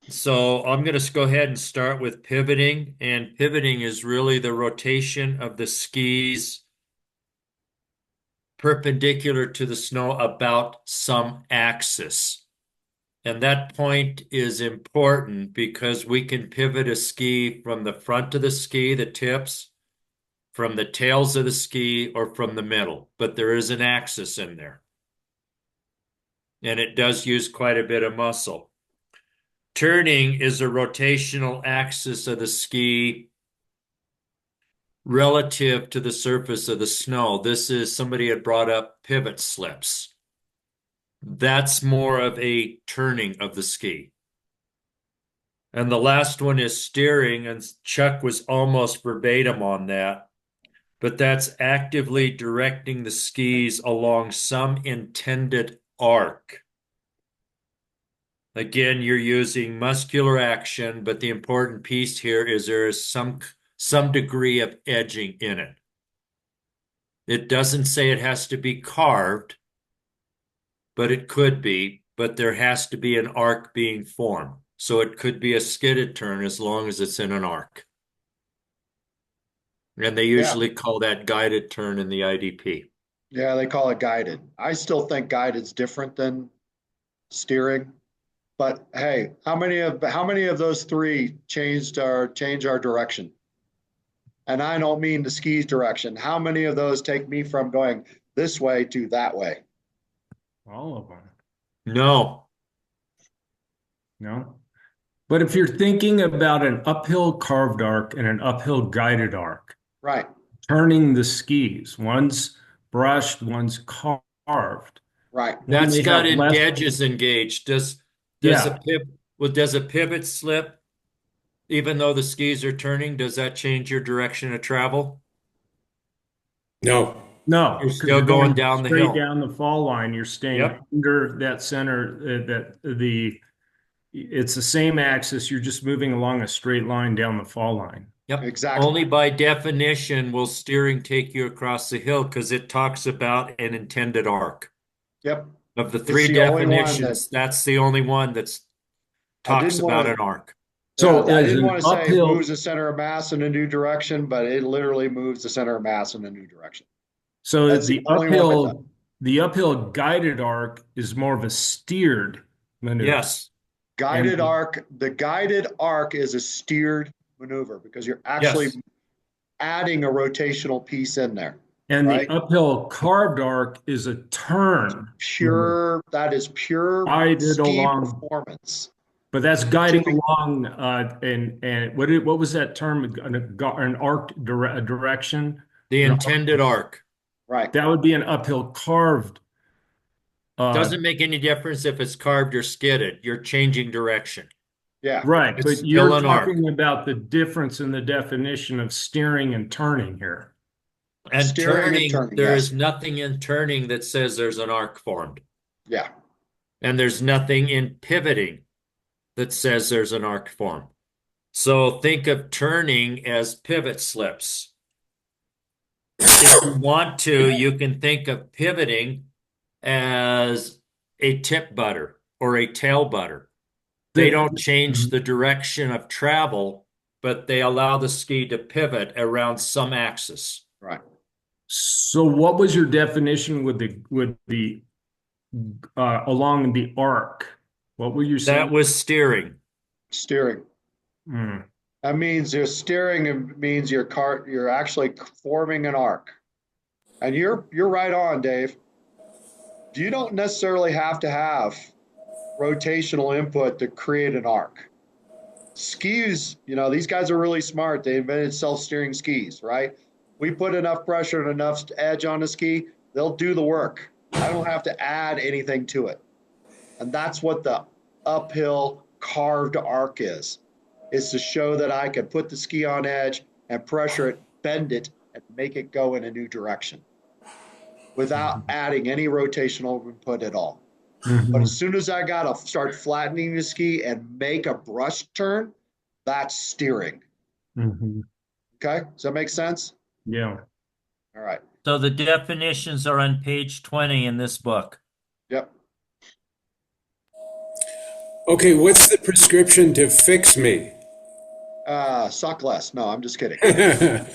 So I'm going to go ahead and start with pivoting. And pivoting is really the rotation of the skis perpendicular to the snow about some axis. And that point is important because we can pivot a ski from the front of the ski, the tips, from the tails of the ski, or from the middle. But there is an axis in there. And it does use quite a bit of muscle. Turning is a rotational axis of the ski relative to the surface of the snow. This is, somebody had brought up pivot slips. That's more of a turning of the ski. And the last one is steering, and Chuck was almost verbatim on that. But that's actively directing the skis along some intended arc. Again, you're using muscular action, but the important piece here is there is some degree of edging in it. It doesn't say it has to be carved, but it could be, but there has to be an arc being formed. So it could be a skidded turn as long as it's in an arc. And they usually call that guided turn in the IDP. Yeah, they call it guided. I still think guided's different than steering. But hey, how many of those three change our direction? And I don't mean the ski's direction. How many of those take me from going this way to that way? All of them. No. No. But if you're thinking about an uphill carved arc and an uphill guided arc, Right. turning the skis, one's brushed, one's carved. Right. That's got less... edges engaged. Does a pivot slip, even though the skis are turning, does that change your direction of travel? No. No, you're still going down the hill. Straight down the fall line. You're staying under that center. It's the same axis. You're just moving along a straight line down the fall line. Yep. Exactly. Only by definition will steering take you across the hill because it talks about an intended arc. Yep. Of the three definitions, that's the only one that talks about an arc. So I didn't want to say it moves the center of mass in a new direction, but it literally moves the center of mass in a new direction. So the uphill guided arc is more of a steered maneuver. Yes. The guided arc is a steered maneuver because you're actually adding a rotational piece in there. And the uphill carved arc is a turn. That is pure ski performance. But that's guiding along, and what was that term? An arc direction? The intended arc. Right. That would be an uphill carved. Doesn't make any difference if it's carved or skidded. You're changing direction. Yeah. Right. But you're talking about the difference in the definition of steering and turning here. And turning, there is nothing in turning that says there's an arc formed. Yeah. And there's nothing in pivoting that says there's an arc formed. So think of turning as pivot slips. If you want to, you can think of pivoting as a tip butter or a tail butter. They don't change the direction of travel, but they allow the ski to pivot around some axis. Right. So what was your definition with the along the arc? What were you saying? That was steering. Steering. That means you're steering. It means you're actually forming an arc. And you're right on, Dave. You don't necessarily have to have rotational input to create an arc. Skis, these guys are really smart. They invented self-steering skis, right? We put enough pressure and enough edge on the ski, they'll do the work. I don't have to add anything to it. And that's what the uphill carved arc is to show that I can put the ski on edge and pressure it, bend it, and make it go in a new direction without adding any rotational input at all. But as soon as I got to start flattening the ski and make a brush turn, that's steering. Okay, does that make sense? Yeah. All right. So the definitions are on page 20 in this book. Yep. Okay, what's the prescription to fix me? Suck less. No, I'm just kidding. I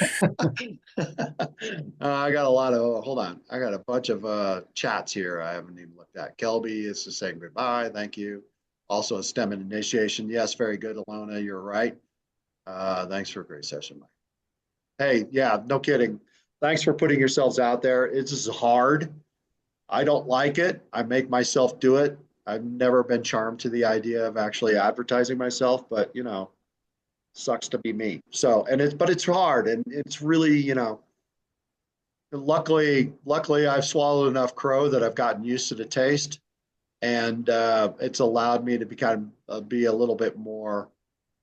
got a lot of, hold on. I got a bunch of chats here I haven't even looked at. Kelby is just saying goodbye. Thank you. also a STEM initiation. Yes, very good, Alona. You're right. Thanks for a great session, Mike. Hey, yeah, no kidding. Thanks for putting yourselves out there. It's just hard. I don't like it. I make myself do it. I've never been charmed to the idea of actually advertising myself, but sucks to be me. So, but it's hard, and it's really, luckily I've swallowed enough crow that I've gotten used to the taste, and it's allowed me to be a little bit more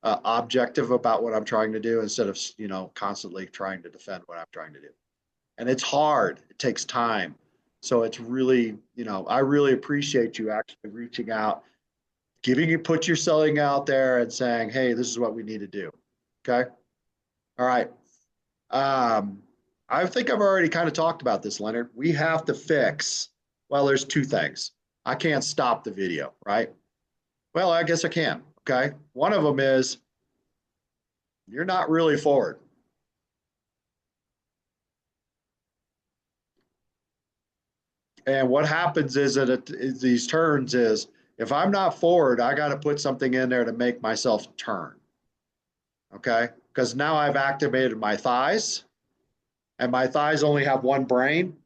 objective about what I'm trying to do instead of constantly trying to defend what I'm trying to do. And it's hard. It takes time. So it's really, I really appreciate you actually reaching out, put your selling out there and saying, hey, this is what we need to do. Okay. All right. I think I've already kind of talked about this, Leonard. We have to fix, well, there's two things. I can't stop the video, right? Well, I guess I can. Okay. One of them is you're not really forward. And what happens is that these turns is if I'm not forward, I got to put something in there to make myself turn. Okay. Because now I've activated my thighs, and my thighs only have one brain,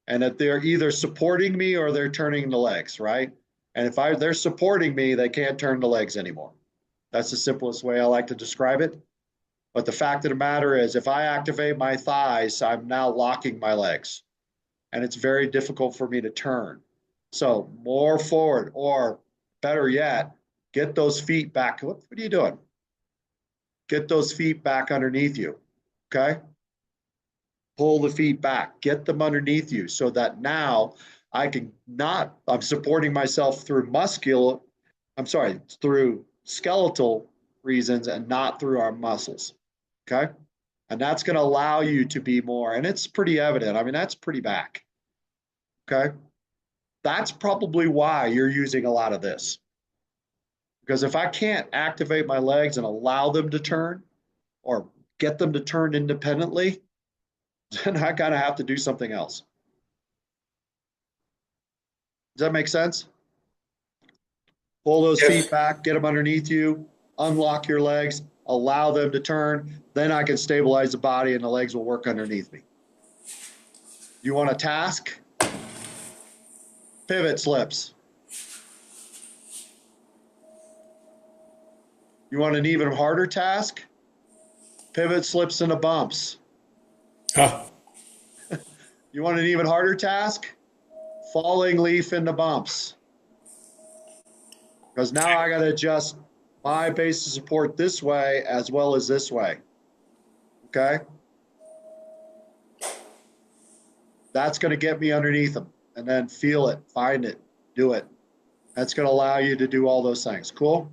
and that they're either supporting me or they're turning the legs, right? And if they're supporting me, they can't turn the legs anymore. That's the simplest way I like to describe it. But the fact of the matter is, if I activate my thighs, I'm now locking my legs, and it's very difficult for me to turn. So more forward, or better yet, get those feet back. What are you doing? Get those feet back underneath you, okay? Pull the feet back, get them underneath you so that now I'm supporting myself through through skeletal reasons and not through our muscles, okay? And that's going to allow you to be more, and it's pretty evident. I mean, that's pretty back, okay? That's probably why you're using a lot of this. Because if I can't activate my legs and allow them to turn or get them to turn independently, then I kind of have to do something else. Does that make sense? Pull those feet back, get them underneath you, unlock your legs, allow them to turn. Then I can stabilize the body and the legs will work underneath me. You want a task? Pivot slips. You want an even harder task? Pivot slips into bumps. Huh. You want an even harder task? Falling leaf into bumps. Because now I got to adjust my base of support this way as well as this way. Okay? That's going to get me underneath them, and then feel it, find it, do it. That's going to allow you to do all those things. Cool?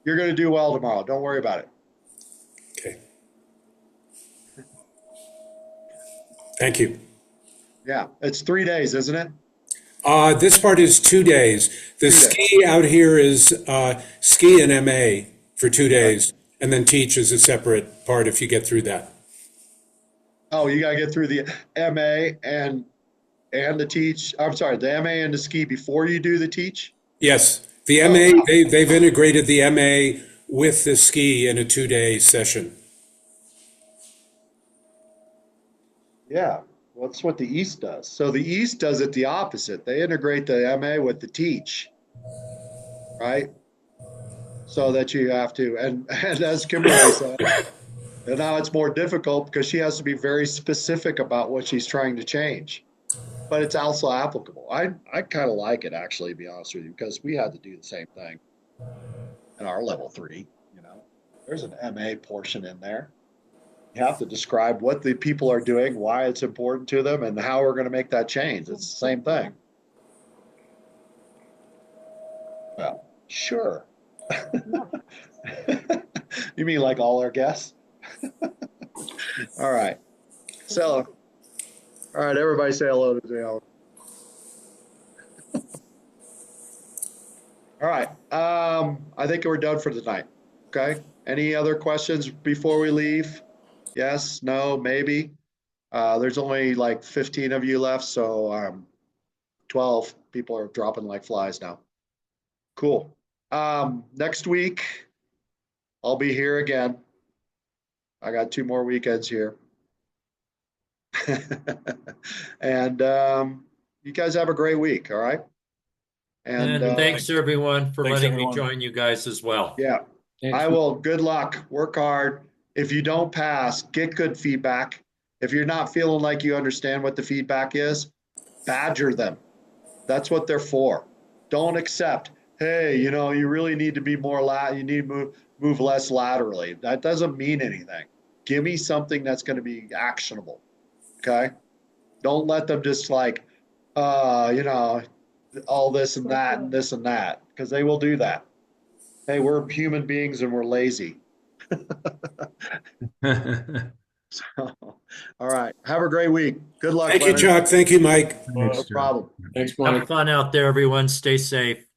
You're going to do well tomorrow. Don't worry about it. Okay. Thank you. Yeah, it's 3 days, isn't it? This part is 2 days. The ski out here is ski and MA for 2 days, and then teach is a separate part if you get through that. Oh, you got to get through the MA and the teach. I'm sorry, the MA and the ski before you do the teach? Yes. The MA, they've integrated the MA with the ski in a 2-day session. Yeah, well, that's what the East does. So the East does it the opposite. They integrate the MA with the teach, right? So that you have to, and as Kimberly said, and now it's more difficult because she has to be very specific about what she's trying to change. But it's also applicable. I kind of like it, actually, to be honest with you, because we had to do the same thing in our level 3. There's an MA portion in there. You have to describe what the people are doing, why it's important to them, and how we're going to make that change. It's the same thing. Well, sure. You mean like all our guests? All right. So, all right, everybody say hello to Dale. All right. I think we're done for tonight. Okay. Any other questions before we leave? Yes, no, maybe. There's only like 15 of you left, so 12 people are dropping like flies now. Cool. Next week, I'll be here again. I got 2 more weekends here. And you guys have a great week, all right? And thanks everyone for Thanks, letting everyone. me join you guys as well. Yeah, Thanks. I will. Good luck. Work hard. If you don't pass, get good feedback. If you're not feeling like you understand what the feedback is, badger them. That's what they're for. Don't accept, hey, you know, you really need to be more you need to move less laterally. That doesn't mean anything. Give me something that's going to be actionable. Okay? Don't let them just like, you know, all this and that and this and that, because they will do that. Hey, we're human beings and we're lazy. So, all right. Have a great week. Good luck, Thank you, Leonard. Chuck. Thank you, Mike. No problem. Thanks, Have Mike. fun out there, everyone. Stay safe.